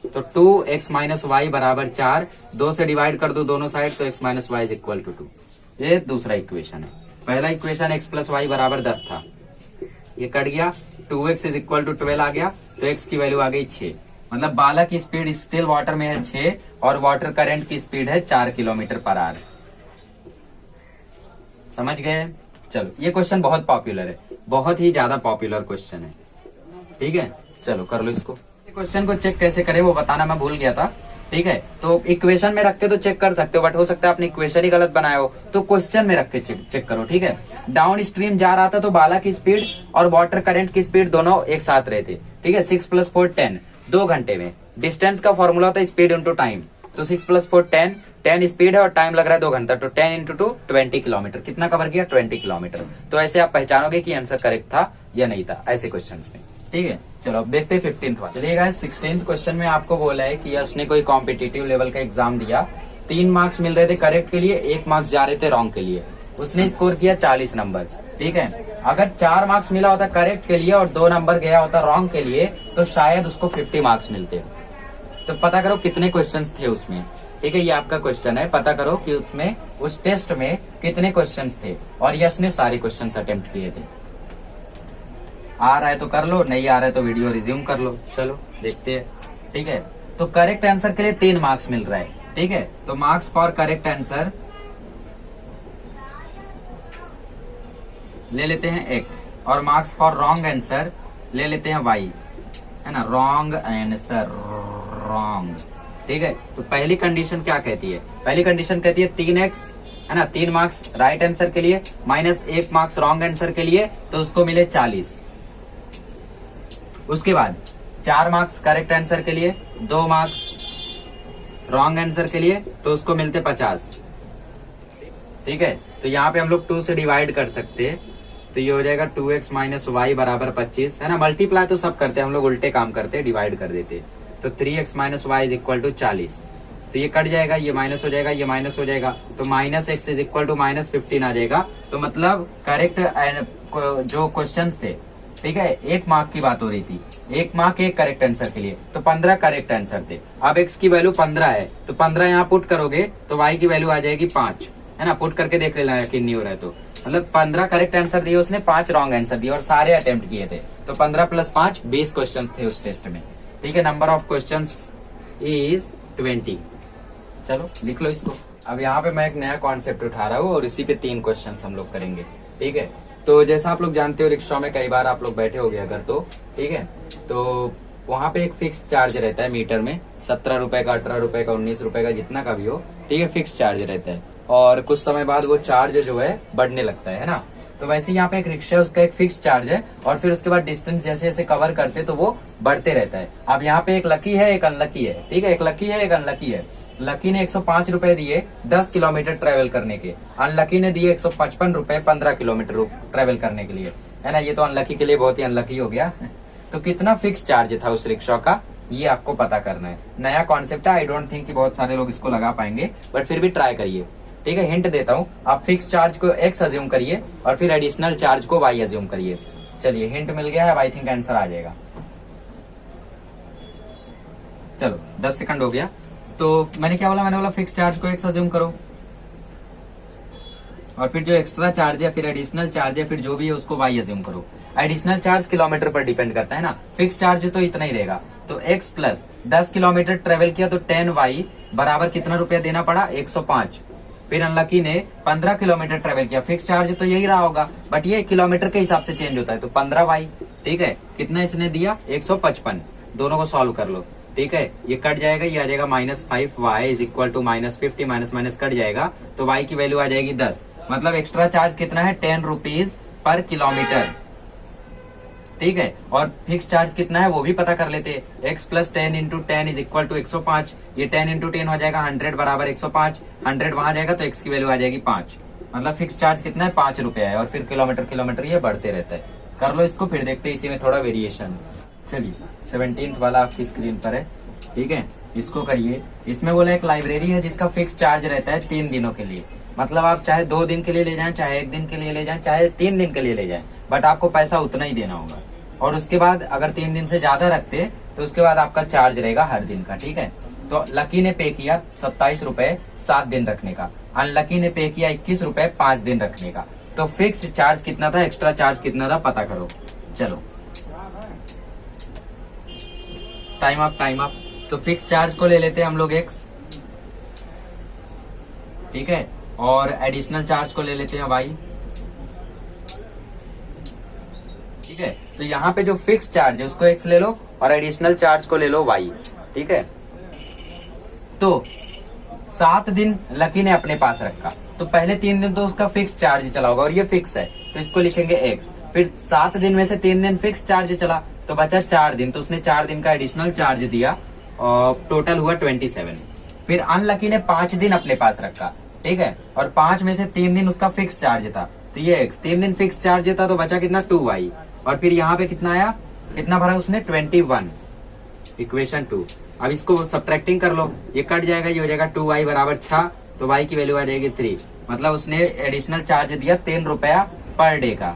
Speaker 1: तो 2x - y बराबर 4, 2 से डिवाइड कर दो दोनों साइड, तो x - y is equal to 2। ये दूसरा इक्वेशन है। पहला इक्वेशन x+y बराबर 10 था, ये कट गया, 2x इज इक्वल टू 12 आ गया, तो x की वैल्यू आ गई 6। मतलब बाला की स्पीड स्टिल वाटर में है 6, और वाटर करंट की स्पीड है 4 किलोमीटर पर आवर। समझ गए? चलो, ये क्वेश्चन बहुत पॉपुलर है, बहुत ही ज्यादा पॉपुलर क्वेश्चन है। ठीक है, चलो कर लो इसको। क्वेश्चन को चेक कैसे करें वो बताना मैं भूल गया था। ठीक है, तो इक्वेशन में रख के तो चेक कर सकते हो, बट हो सकता है आपने इक्वेशन ही गलत बनाया हो, तो क्वेश्चन में रख के चेक करो। ठीक है, डाउन स्ट्रीम जा रहा था, तो बाला की स्पीड और वाटर करंट की स्पीड दोनों एक साथ रहे थे। ठीक है, 6 + 4 10, 2 घंटे में। डिस्टेंस का फॉर्मूला होता है स्पीड इंटू टाइम, तो 6 + 4 10, 10 स्पीड है और टाइम लग रहा है 2 घंटा, तो 10 × 2 20 किलोमीटर। कितना कवर किया? 20 किलोमीटर। तो ऐसे आप पहचानोगे कि आंसर करेक्ट था या नहीं था, ऐसे क्वेश्चन में। ठीक है, चलो अब देखते हैं 15th वाला। चलिए गाइस, 16th क्वेश्चन में आपको बोला है कि उसने कोई कॉम्पिटिटिव लेवल का एग्जाम दिया, 3 मार्क्स मिल रहे थे करेक्ट के लिए, 1 मार्क्स जा रहे थे रॉन्ग के लिए। उसने स्कोर किया 40 नंबर। ठीक है, अगर 4 मार्क्स मिला होता करेक्ट के लिए और 2 नंबर गया होता रॉन्ग के लिए, तो शायद उसको 50 मार्क्स मिलते। तो पता करो कितने क्वेश्चन थे उसमें। ठीक है, ये आपका क्वेश्चन है, पता करो कि उसमें उस टेस्ट में कितने क्वेश्चंस थे, और यश ने सारे क्वेश्चंस अटेम्प्ट किए थे। आ रहा है तो कर लो, नहीं आ रहा है तो वीडियो रिज्यूम कर लो। चलो देखते हैं। ठीक है, तो करेक्ट आंसर के लिए 3 मार्क्स मिल रहा है। ठीक है, तो मार्क्स फॉर करेक्ट आंसर ले लेते हैं x, और मार्क्स फॉर रॉन्ग आंसर ले लेते हैं y, है ना। Wrong answer, wrong. ठीक है, तो पहली कंडीशन क्या कहती है? पहली कंडीशन कहती है 3x, है ना, 3 मार्क्स राइट आंसर के लिए, -1 मार्क्स रॉन्ग आंसर के लिए, तो उसको मिले 40। उसके बाद 4 मार्क्स करेक्ट आंसर के लिए, 2 मार्क्स रॉन्ग आंसर के लिए, तो उसको मिलते 50। ठीक है। तो यहाँ पे हम लोग 2 से डिवाइड कर सकते हैं, तो ये हो जाएगा 2x माइनस वाई बराबर 25, है ना। मल्टीप्लाई तो सब करते हैं हम लोग, उल्टे काम करते हैं, डिवाइड कर देते हैं। तो 3x minus y is equal to 40। तो ये कट जाएगा, ये माइनस हो जाएगा, ये माइनस हो जाएगा, तो minus x is equal to minus 15 आ जाएगा। तो मतलब करेक्ट जो क्वेश्चन थे, ठीक है, 1 मार्क की बात हो रही थी, 1 मार्क 1 करेक्ट आंसर के लिए, तो 15 करेक्ट आंसर थे। अब x की वैल्यू 15 है, तो 15 यहाँ पुट करोगे तो y की वैल्यू आ जाएगी 5, है ना। पुट करके देख लेना, यकीन नहीं हो रहा है तो। मतलब 15 करेक्ट आंसर दिए उसने, 5 रॉन्ग आंसर दिए और सारे अटेम्प्ट किए थे। तो 15 + 5 20 क्वेश्चन थे उस टेस्ट में, ठीक है। Number of question is 20। चलो लिख लो इसको। अब यहाँ पे मैं एक नया कॉन्सेप्ट उठा रहा हूँ और इसी पे 3 क्वेश्चन हम लोग करेंगे, ठीक है। तो जैसा आप लोग जानते हो, रिक्शा में कई बार आप लोग बैठे हो गए अगर, तो ठीक है, तो वहां पे एक फिक्स चार्ज रहता है मीटर में, 17 रुपए का, 18 रुपए का, 19 रुपए का, जितना का भी हो, ठीक है, फिक्स चार्ज रहता है। और कुछ समय बाद वो चार्ज जो है बढ़ने लगता है ना। तो वैसे यहाँ पे एक रिक्शा है, उसका एक फिक्स चार्ज है और फिर उसके बाद डिस्टेंस जैसे जैसे कवर करते तो वो बढ़ते रहता है। अब यहाँ पे एक लकी है, एक अनलकी है, ठीक है, एक लकी है, एक अनलकी है। लकी ने 105 रुपए दिए 10 किलोमीटर ट्रेवल करने के, अनलकी ने दिए 155 रुपए 15 किलोमीटर ट्रेवल करने के लिए, है ना। ये तो अनलकी के लिए बहुत ही अनलकी हो गया। तो कितना फिक्स चार्ज था उस रिक्शा का, ये आपको पता करना है। नया कॉन्सेप्ट है, आई डोंट थिंक कि बहुत सारे लोग इसको लगा पाएंगे, बट फिर भी ट्राई करिए, ठीक है। हिंट देता हूँ, आप फिक्स चार्ज को x अज्यूम करिए और फिर एडिशनल चार्ज को y अज्यूम करिए। चलिए हिंट मिल गया है, आई थिंक आंसर आ जाएगा। चलो 10 सेकंड हो गया। तो मैंने क्या बोला, मैंने बोला फिक्स चार्ज को x अज्यूम करो और फिर जो एक्स्ट्रा चार्ज है, फिर एडिशनल चार्ज है, फिर जो भी है उसको y अज्यूम करो। एडिशनल चार्ज किलोमीटर पर डिपेंड करता है ना, फिक्स चार्ज तो इतना ही रहेगा। तो x प्लस 10 किलोमीटर ट्रेवल किया तो 10y बराबर कितना रुपया देना पड़ा, 105। फिर अनलकी ने 15 किलोमीटर ट्रेवल किया, फिक्स चार्ज तो यही रहा होगा, बट ये किलोमीटर के हिसाब से चेंज होता है, तो 15y, ठीक है। कितना इसने दिया, 155। दोनों को सॉल्व कर लो, ठीक है। ये कट जाएगा, ये आ जाएगा -5y is equal to -50, minus minus कट जाएगा, तो y की वैल्यू आ जाएगी 10। मतलब एक्स्ट्रा चार्ज कितना है, 10 रुपीज पर किलोमीटर, ठीक है। और फिक्स चार्ज कितना है वो भी पता कर लेते हैं। x plus 10 into 10 is equal to 105। ये 10 इंटू 10 हो जाएगा 100 बराबर 105। 100 वहां जाएगा तो x की वैल्यू आ जाएगी 5। मतलब फिक्स चार्ज कितना है, 5 रुपया है। और फिर किलोमीटर किलोमीटर ये बढ़ते रहता है। कर लो इसको, फिर देखते हैं इसी में थोड़ा वेरिएशन। चलिए 17th वाला आपकी स्क्रीन पर है, ठीक है, इसको करिए। इसमें बोला एक लाइब्रेरी है जिसका फिक्स चार्ज रहता है 3 दिनों के लिए। मतलब आप चाहे 2 दिन के लिए ले जाएं, चाहे 1 दिन के लिए ले जाएं, चाहे 3 दिन के लिए ले जाएं, बट आपको पैसा उतना ही देना होगा। और उसके बाद अगर 3 दिन से ज्यादा रखते तो उसके बाद आपका चार्ज रहेगा हर दिन का, ठीक है। तो लकी ने पे किया 27 रुपए 7 दिन रखने का, अनलकी ने पे किया 21 रुपए 5 दिन रखने का। तो फिक्स चार्ज कितना था, एक्स्ट्रा चार्ज कितना था, पता करो। चलो टाइम अप, टाइम अप। तो फिक्स चार्ज को ले लेते हैं हम लोग x, ठीक है, और एडिशनल चार्ज को ले लेते हैं y, ठीक है। तो यहाँ पे जो फिक्स चार्ज है उसको x ले लो और एडिशनल चार्ज को ले लो y, ठीक है। तो 7 दिन लकी ने अपने पास रखा, तो पहले 3 दिन तो उसका फिक्स चार्ज चला होगा और ये फिक्स है, तो इसको लिखेंगे x। फिर 7 दिन में से 3 दिन फिक्स चार्ज चला तो बचा 4 दिन, तो उसने 4 दिन का एडिशनल चार्ज दिया और टोटल हुआ 27। फिर अनलकी ने 5 दिन अपने पास रखा, ठीक है, और 5 में से 3 दिन उसका फिक्स चार्ज था, तो ये x। 3 दिन फिक्स चार्ज था तो बचा कितना, 2y। और फिर यहाँ पे कितना आया, कितना भरा उसने, 21, इक्वेशन 2। अब इसको सब्ट्रैक्टिंग कर लो, ये कट जाएगा, ये हो जाएगा 2y बराबर 6, तो y की वैल्यू आ जाएगी 3। मतलब उसने एडिशनल चार्ज दिया 3 रुपया पर डे का,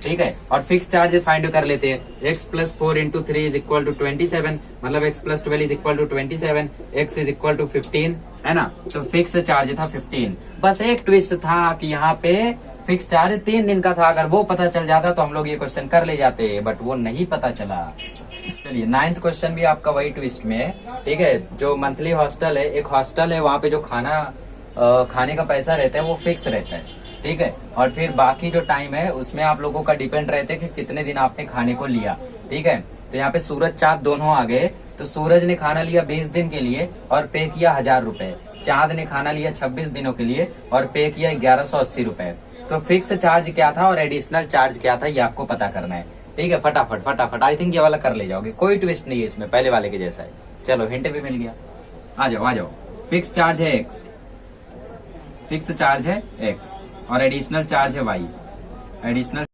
Speaker 1: ठीक है। और फिक्स चार्ज फाइंड कर लेते हैं। x plus 4 into 3 is equal to 27, मतलब x plus 12 is equal to 27, x is equal to 15, है ना। तो फिक्स चार्ज था 15। बस एक ट्विस्ट था कि यहाँ पे फिक्स चार्ज 3 दिन का था। अगर वो पता चल जाता तो हम लोग ये क्वेश्चन कर ले जाते, बट वो नहीं पता चला। चलिए 9th क्वेश्चन भी आपका वही ट्विस्ट में है, ठीक है। जो मंथली हॉस्टल है, एक हॉस्टल है, वहाँ पे जो खाने का पैसा रहता है वो फिक्स रहता है, ठीक है। और फिर बाकी जो टाइम है उसमें आप लोगों का डिपेंड रहता है कि कितने दिन आपने खाने को लिया, ठीक है। तो यहाँ पे सूरज चाँद दोनों आ गए, तो सूरज ने खाना लिया 20 दिन के लिए और पे किया 1000 रुपए। चाँद ने खाना लिया 26 दिनों के लिए और पे किया 1180 रुपए। तो फिक्स चार्ज क्या था और एडिशनल चार्ज क्या था, ये आपको पता करना है, ठीक है। फटाफट फटाफट, आई थिंक ये वाला कर ले जाओगे, कोई ट्विस्ट नहीं है इसमें, पहले वाले के जैसा है। चलो हिंट भी मिल गया, आ जाओ आ जाओ। फिक्स चार्ज है x, फिक्स चार्ज है एक्स और एडिशनल चार्ज है वाई, एडिशनल।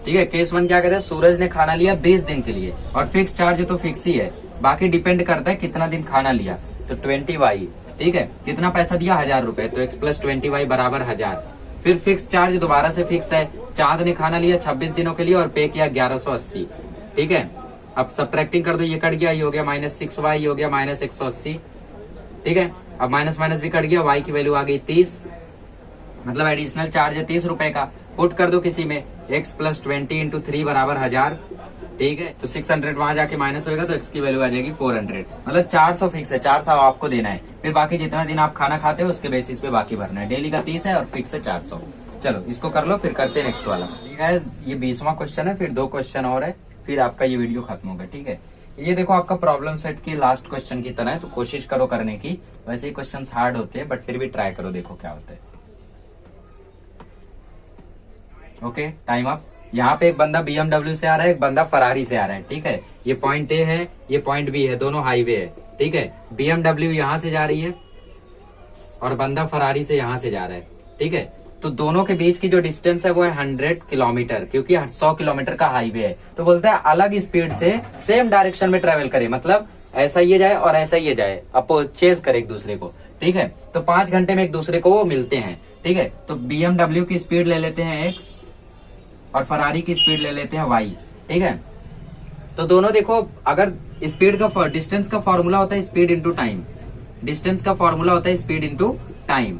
Speaker 1: ठीक है, केस 1 क्या कहता है, सूरज ने खाना लिया 20 दिन के लिए और फिक्स चार्ज तो फिक्स ही है, बाकी डिपेंड करता है कितना दिन खाना लिया, तो 20y। ठीक है, कितना पैसा दिया, 1000 रुपए, तो x प्लस 20y बराबर 1000। फिर फिक्स चार्ज दोबारा से फिक्स है, चांद ने खाना लिया 26 दिनों के लिए और पे किया 1180। ठीक है, अब सब्ट्रैक्टिंग कर दो, ये कट गया, ये हो गया -6y, ये हो गया -180। ठीक है, अब माइनस माइनस भी कट गया, y की वैल्यू आ गई 30, मतलब एडिशनल चार्ज है 30 रुपए का। पुट कर दो किसी में, x प्लस 20 इंटू 3 बराबर 1000। ठीक है, तो 600 वहां जाके माइनस होगा तो x की वैल्यू आ जाएगी 400, मतलब 400 फिक्स है, 400 आपको देना है। फिर बाकी जितना दिन आप खाना खाते हो उसके बेसिस पे बाकी भरना है। डेली का 30 है और फिक्स है 400। चलो इसको कर लो, फिर करते हैं नेक्स्ट वाला। ठीक है, ये 20वां क्वेश्चन है, फिर 2 क्वेश्चन और है, फिर आपका ये वीडियो खत्म होगा। ठीक है, ये देखो आपका प्रॉब्लम सेट की लास्ट क्वेश्चन की तरह है, तो कोशिश करो करने की। वैसे ही क्वेश्चन हार्ड होते हैं बट फिर भी ट्राई करो, देखो क्या होता है। Okay, time up. यहाँ पे एक बंदा BMW से आ रहा है, एक बंदा फरारी से आ रहा है। ठीक है, ये पॉइंट ए है, ये पॉइंट बी है, दोनों हाईवे है। ठीक है, BMW यहाँ से जा रही है और बंदा फरारी से यहाँ से जा रहा है। ठीक है, तो दोनों के बीच की जो डिस्टेंस है वो है 100 किलोमीटर, क्योंकि 100 किलोमीटर का हाईवे है। तो बोलता है अलग स्पीड से सेम डायरेक्शन में ट्रेवल करे, मतलब ऐसा ये जाए और ऐसा ये जाए, अपोज चेज करे एक दूसरे को। ठीक है, तो 5 घंटे में एक दूसरे को वो मिलते हैं। ठीक है, तो BMW की स्पीड ले लेते हैं x और फरारी की स्पीड ले लेते हैं y। ठीक है, तो दोनों देखो, अगर स्पीड का डिस्टेंस का फॉर्मूला होता है स्पीड इंटू टाइम, डिस्टेंस का फॉर्मूला होता है स्पीड इंटू टाइम।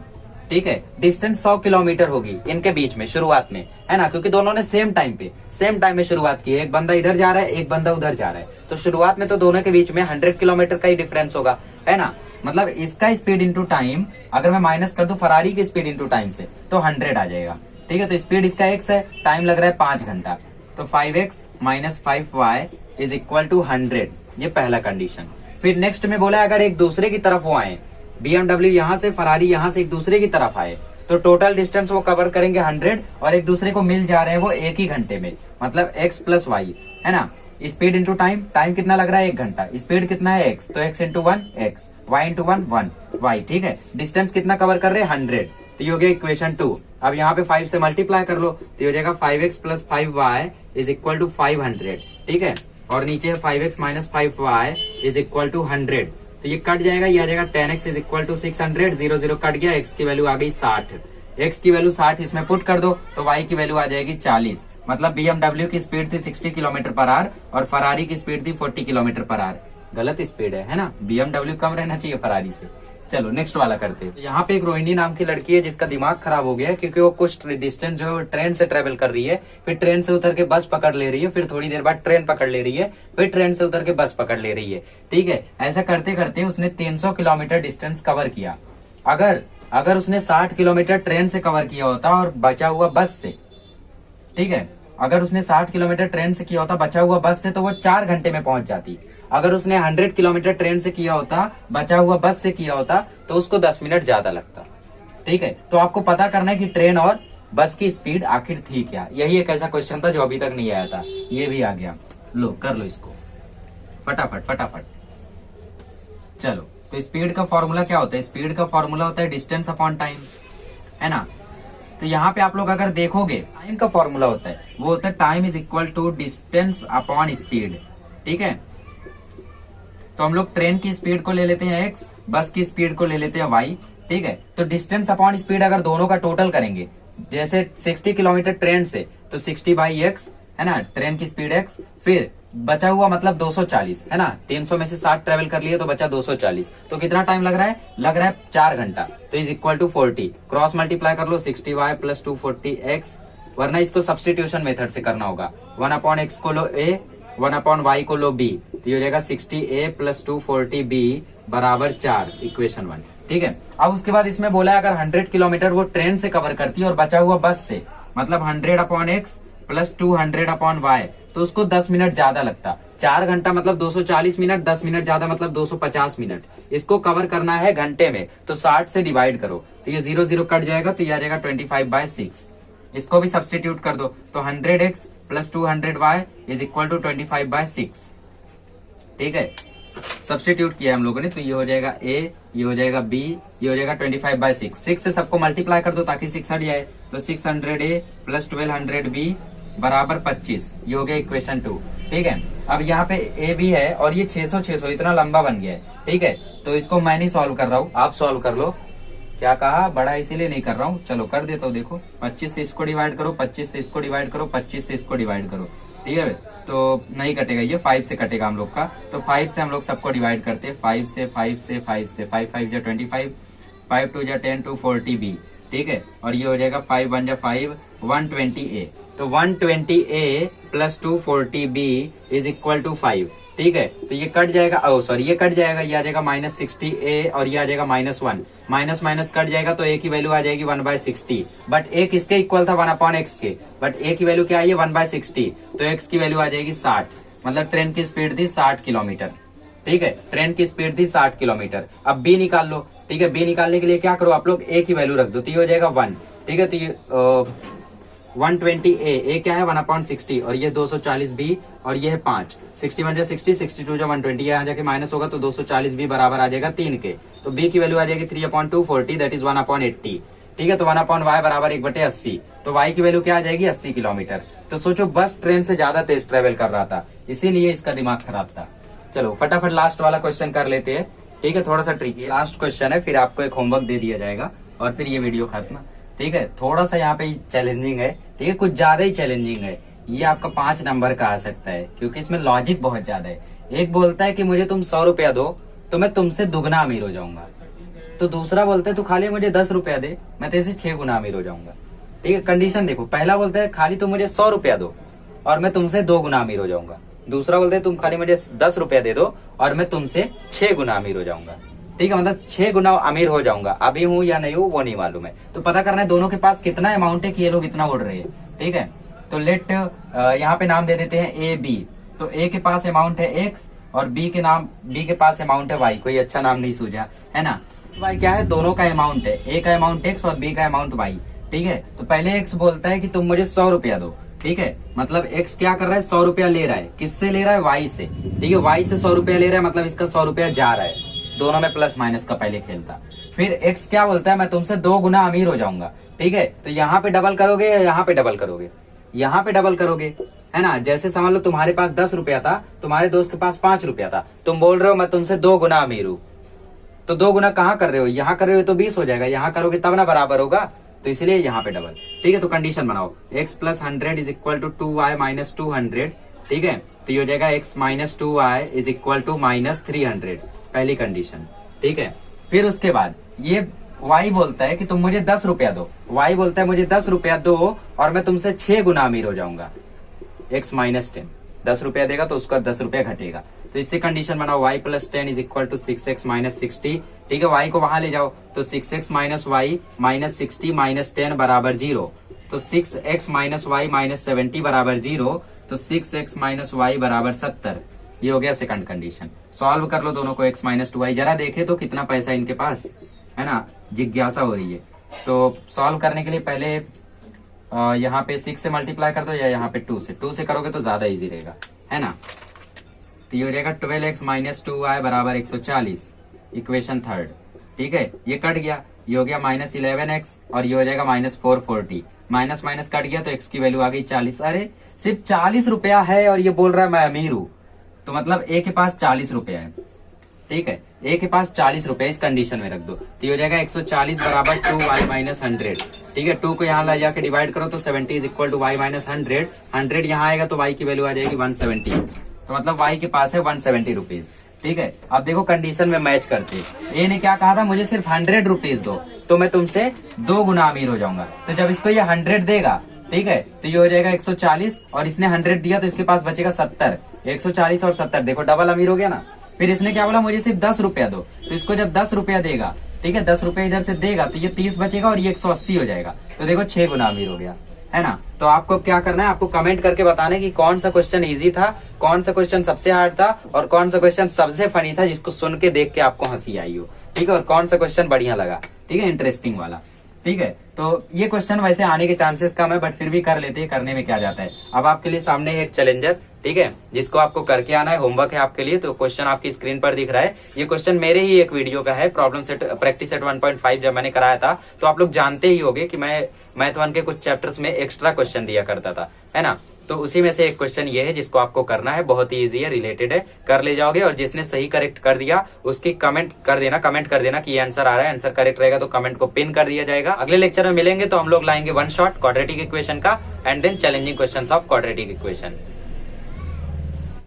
Speaker 1: ठीक है, डिस्टेंस 100 किलोमीटर होगी इनके बीच में शुरुआत में, है ना, क्योंकि दोनों ने सेम टाइम में शुरुआत की है। एक बंदा इधर जा रहा है, एक बंदा उधर जा रहा है, तो शुरुआत में तो दोनों के बीच में 100 किलोमीटर का ही डिफरेंस होगा, है ना। मतलब इसका स्पीड इंटू टाइम अगर मैं माइनस कर दूं फरारी की स्पीड इंटू टाइम से, तो 100 आ जाएगा। ठीक है, तो स्पीड इसका x है, टाइम लग रहा है 5 घंटा, तो 5x minus 5y is equal to 100। ये पहला कंडीशन। फिर नेक्स्ट में बोला अगर एक दूसरे की तरफ वो आए, BMW यहाँ से, फरारी यहाँ से एक दूसरे की तरफ आए, तो टोटल डिस्टेंस वो कवर करेंगे 100 और एक दूसरे को मिल जा रहे हैं वो एक ही घंटे में, मतलब x प्लस वाई, है ना। स्पीड इंटू टाइम, टाइम कितना लग रहा है 1 घंटा, स्पीड कितना है x, तो x into 1 x, y into 1 1 y। ठीक है, डिस्टेंस कितना कवर कर रहे हैं 100, तो ये हो गया इक्वेशन 2। अब यहाँ पे 5 से मल्टीप्लाई कर लो, तो ये हो जाएगा 5x plus 5y is equal to 500। ठीक है, और नीचे है 5x minus 5y is equal to 100, तो ये कट जाएगा, ये आ जाएगा 10x इज इक्वल टू 600, 0 0 कट गया, x की वैल्यू आ गई 60, x की वैल्यू 60 इसमें पुट कर दो तो y की वैल्यू आ जाएगी 40। मतलब BMW की स्पीड थी 60 किलोमीटर पर आवर और फरारी की स्पीड थी 40 किलोमीटर पर आवर। गलत स्पीड है ना, BMW कम रहना चाहिए फरारी से। चलो नेक्स्ट वाला करते हैं। यहाँ पे एक रोहिणी नाम की लड़की है जिसका दिमाग खराब हो गया है, क्योंकि वो कुछ डिस्टेंस जो ट्रेन से ट्रेवल कर रही है, फिर ट्रेन से उतर के बस पकड़ ले रही है, फिर थोड़ी देर बाद ट्रेन पकड़ ले रही है, फिर ट्रेन से उतर के बस पकड़ ले रही है। ठीक है, ऐसा करते करते उसने 300 किलोमीटर डिस्टेंस कवर किया। अगर उसने 60 किलोमीटर ट्रेन से कवर किया होता और बचा हुआ बस से, ठीक है, अगर उसने 60 किलोमीटर ट्रेन से किया होता बचा हुआ बस से, तो वो 4 घंटे में पहुंच जाती। अगर उसने 100 किलोमीटर ट्रेन से किया होता, बचा हुआ बस से किया होता, तो उसको 10 मिनट ज्यादा लगता। ठीक है, तो आपको पता करना है कि ट्रेन और बस की स्पीड आखिर थी क्या। यही एक ऐसा क्वेश्चन था जो अभी तक नहीं आया था, ये भी आ गया। लो कर लो इसको फटाफट फटाफट। चलो, तो स्पीड का फॉर्मूला क्या होता है, स्पीड का फॉर्मूला होता है डिस्टेंस अपॉन टाइम, है ना। तो यहाँ पे आप लोग अगर देखोगे टाइम का फॉर्मूला होता है, वो होता है time is equal to distance upon speed. ठीक है, तो हम लोग ट्रेन की स्पीड को ले लेते हैं x, बस की स्पीड को ले लेते हैं y। ठीक है, तो डिस्टेंस अपॉन स्पीड अगर दोनों का टोटल करेंगे, जैसे 60 किलोमीटर ट्रेन से, तो 60 बाई x, है ना, ट्रेन की स्पीड x, फिर बचा हुआ मतलब 240, है ना, 300 में से 60 ट्रेवल कर लिए तो बचा 240, तो कितना टाइम लग रहा है 4 घंटा, तो is equal to 40। Cross multiply कर लो, 60y प्लस 240x, वरना इसको सब्सटीट्यूशन मेथड से करना होगा। 1/x को लो a, 1/y को लो b, तो ये हो जाएगा 60a प्लस 240b बराबर 4, इक्वेशन 1। ठीक है, अब उसके बाद इसमें बोला है अगर 100 किलोमीटर वो ट्रेन से कवर करती है और बचा हुआ बस से, मतलब 100/x प्लस 200/y, तो उसको 10 मिनट ज्यादा लगता। 4 घंटा मतलब 240 मिनट, 10 मिनट ज्यादा मतलब 250 मिनट। इसको कवर करना है घंटे में, तो 60 से डिवाइड करो, तो ये 0 0 कट जाएगा, तो ये आ जाएगा 25/6। इसको भी सब्सटीट्यूट कर दो, तो 100x plus 200y is equal to 25/6। ठीक है, सब्स्टिट्यूट किया हम लोगों ने, तो ये हो जाएगा A, ये हो जाएगा B, ये हो जाएगा 25/6। 6 से सबको मल्टीप्लाई कर दो ताकि 6 हट जाए, तो 600A प्लस 1200B बराबर 25। ये हो गया इक्वेशन 2। ठीक है, अब यहाँ पे A B है और ये 600 इतना लंबा बन गया है। ठीक है, तो इसको मैं नहीं सॉल्व कर रहा हूँ, आप सॉल्व कर लो। क्या कहा, बड़ा इसीलिए नहीं कर रहा हूँ, चलो कर देता हूँ। देखो 25 से इसको डिवाइड करो, 25 से इसको डिवाइड करो, 25 से इसको डिवाइड करो। ठीक है, तो नहीं कटेगा, ये 5 से कटेगा हम लोग का, तो 5 से हम लोग सबको डिवाइड करते हैं। 5 से 5 से 5 से 5 5 जा 25, 5 2 जा 10 2 40B। ठीक है, और ये हो जाएगा 5 1 जा 5 120A। तो 120A plus 240B is equal to 5। ठीक है, तो ये कट जाएगा, ओ सॉरी ये कट जाएगा, ये आ जाएगा -60A और ये आ जाएगा -1, माइनस माइनस कट जाएगा तो A की वैल्यू आ जाएगी 1/60। बट A किसके इक्वल था, 1/x के, बट A की वैल्यू क्या आई है 1/60, तो x की वैल्यू आ जाएगी 60। मतलब ट्रेन की स्पीड थी 60 किलोमीटर। ठीक है, ट्रेन की स्पीड थी 60 किलोमीटर। अब B निकाल लो। ठीक है, B निकालने के लिए क्या करो आप लोग, A की वैल्यू रख दो, तो ये हो जाएगा 1। ठीक है, तो ये 120A क्या है 1/60 और ये 240B और ये है 5। 61 जा 60, 62 जा 120, यहाँ जाके माइनस होगा तो 240B बराबर आ जाएगा 3 के। तो B की वैल्यू आ जाएगी 3/240, दैट इज 1/80। ठीक है, तो 1/y बराबर 1/80, तो y की वैल्यू क्या आ जाएगी 80 किलोमीटर। तो सोचो बस ट्रेन से ज्यादा तेज ट्रेवल कर रहा था, इसीलिए इसका दिमाग खराब था। चलो फटाफट लास्ट वाला क्वेश्चन कर लेते हैं। ठीक है, थोड़ा सा ट्रिकी है, लास्ट क्वेश्चन है, फिर आपको एक होमवर्क दे दिया जाएगा और फिर ये वीडियो खत्म। ठीक है, थोड़ा सा यहाँ पे चैलेंजिंग है। ठीक है, कुछ ज्यादा ही चैलेंजिंग है। ये आपका 5 नंबर का आ सकता है क्योंकि इसमें लॉजिक बहुत ज्यादा है। एक बोलता है कि मुझे तुम 100 रुपया दो तो मैं तुमसे दुगना अमीर हो जाऊंगा, तो दूसरा बोलता है तू खाली मुझे 10 रुपया दे मैं तेरे से 6 गुना अमीर हो जाऊंगा। ठीक है, कंडीशन देखो, पहला बोलता है खाली तुम मुझे 100 रुपया दो और मैं तुमसे 2 गुना अमीर हो जाऊंगा। दूसरा बोलता है तुम खाली मुझे 10 रुपया दे दो और मैं तुमसे 6 गुना अमीर हो जाऊंगा। ठीक है, मतलब 6 गुना अमीर हो जाऊंगा। अभी हूँ या नहीं हूँ वो नहीं मालूम है, तो पता करना है दोनों के पास कितना अमाउंट है कि ये लोग इतना उड़ रहे हैं। ठीक है, तो लेट यहाँ पे नाम दे देते हैं A B। तो A के पास अमाउंट है X और B के पास अमाउंट है Y। कोई अच्छा नाम नहीं सूझा है ना। Y क्या है, दोनों का अमाउंट है, A का अमाउंट X और B का अमाउंट Y। ठीक है, तो पहले X बोलता है कि तुम मुझे 100 रुपया दो। ठीक है, मतलब X क्या कर रहा है, 100 रुपया ले रहा है, किससे ले रहा है, Y से। ठीक है, Y से 100 रुपया ले रहा है, मतलब इसका 100 रुपया जा रहा है। दोनों में प्लस माइनस का पहले खेल था। फिर X क्या बोलता है, मैं तुमसे 2 गुना अमीर हो जाऊंगा। ठीक है, तो यहाँ पे डबल करोगे या यहाँ पे डबल करोगे, यहाँ पे डबल करोगे, है ना। जैसे समझ लो तुम्हारे पास 10 रुपया था, तुम्हारे दोस्त के पास 5 रुपया था, तुम बोल रहे हो मैं तुमसे 2 गुना अमीर हूँ, तो 2 गुना कहाँ कर रहे हो, यहाँ कर रहे हो तो 20 हो जाएगा, यहाँ करोगे तब ना बराबर होगा, तो इसलिए यहाँ पे डबल। ठीक है, तो कंडीशन बनाओ, x + 100 is equal to 2y - 200। ठीक है, तो ये हो जाएगा x - 2y is equal to -300, पहली कंडीशन। ठीक है, फिर उसके बाद ये y बोलता है कि तुम मुझे 10 रुपया दो, y बोलता है मुझे 10 रुपया दो और मैं तुमसे 6 गुना अमीर हो जाऊंगा। x - 10, 10 रुपया देगा तो उसका 10 रुपया घटेगा, तो इससे कंडीशन बनाओ y + 10 is equal to 6x - 60। ठीक है, y को वहां ले जाओ, तो 6x - y - 60 - 10 बराबर 0, तो 6x - y - 70 बराबर 0, तो 6x - y बराबर 70। ये हो गया सेकंड कंडीशन। सॉल्व कर लो दोनों को, x - 2y, जरा देखे तो कितना पैसा इनके पास, है ना, जिज्ञासा हो रही है। तो सॉल्व करने के लिए पहले यहाँ पे 6 से मल्टीप्लाई कर दो या यहाँ पे 2 से करोगे तो ज्यादा इजी रहेगा, है ना। तो ये हो जाएगा 12x - 2y बराबर 140, इक्वेशन थर्ड। ठीक है, ये कट गया, ये हो गया -11x और ये हो जाएगा -440, माइनस माइनस कट गया तो x की वैल्यू आ गई 40। अरे सिर्फ 40 रुपया है और ये बोल रहा है मैं अमीर हूं, तो मतलब A के पास 40 रुपया है। ठीक है, A के पास 40 रुपए इस कंडीशन में रख दो, तो ये हो जाएगा 140 बराबर 2y - 100। ठीक है, 2 को यहाँ ला जाके डिवाइड करो तो 70 इज इक्वल टू y - 100। 100 यहाँ आएगा तो y की वैल्यू आ जाएगी 170, तो मतलब y के पास है 170 रुपीज। ठीक है, अब देखो कंडीशन में मैच करते, A ने क्या कहा था, मुझे सिर्फ 100 रुपीज दो तो मैं तुमसे 2 गुना अमीर हो जाऊंगा। तो जब इसको ये 100 देगा, ठीक है, तो ये हो जाएगा 140 और इसने 100 दिया तो इसके पास बचेगा 70। 140 और 70 देखो डबल अमीर हो गया ना। फिर इसने क्या बोला, मुझे सिर्फ 10 रुपया दो, तो इसको जब 10 रुपया देगा, ठीक है, 10 रुपया इधर से देगा तो ये 30 बचेगा और ये 180 हो जाएगा, तो देखो 6 गुना अमीर हो गया, है ना। तो आपको क्या करना है, आपको कमेंट करके बताना है कि कौन सा क्वेश्चन इजी था, कौन सा क्वेश्चन सबसे हार्ड था और कौन सा क्वेश्चन सबसे फनी था जिसको सुन के देख के आपको हंसी आई हो। ठीक है, और कौन सा क्वेश्चन बढ़िया लगा, ठीक है, इंटरेस्टिंग वाला। ठीक है, तो ये क्वेश्चन वैसे आने के चांसेस कम है बट फिर भी कर लेते हैं, करने में क्या जाता है। अब आपके लिए सामने एक चैलेंजर ठीक है, जिसको आपको करके आना है, होमवर्क है आपके लिए। तो क्वेश्चन आपकी स्क्रीन पर दिख रहा है, ये क्वेश्चन मेरे ही एक वीडियो का है, प्रॉब्लम सेट प्रैक्टिस सेट 1.5 जब मैंने कराया था। तो आप लोग जानते ही होंगे कि मैं मैथ 1 के कुछ चैप्टर्स में एक्स्ट्रा क्वेश्चन दिया करता था, है ना। तो उसी में से एक क्वेश्चन ये है जिसको आपको करना है, बहुत ही इजी है, रिलेटेड है, कर ले जाओगे। और जिसने सही करेक्ट कर दिया उसकी कमेंट कर देना कि ये आंसर आ रहा है, आंसर करेक्ट रहेगा तो कमेंट को पिन कर दिया जाएगा। अगले लेक्चर में मिलेंगे तो हम लोग लाएंगे वन शॉट क्वाड्रेटिक इक्वेशन का and then challenging questions of quadratic equation.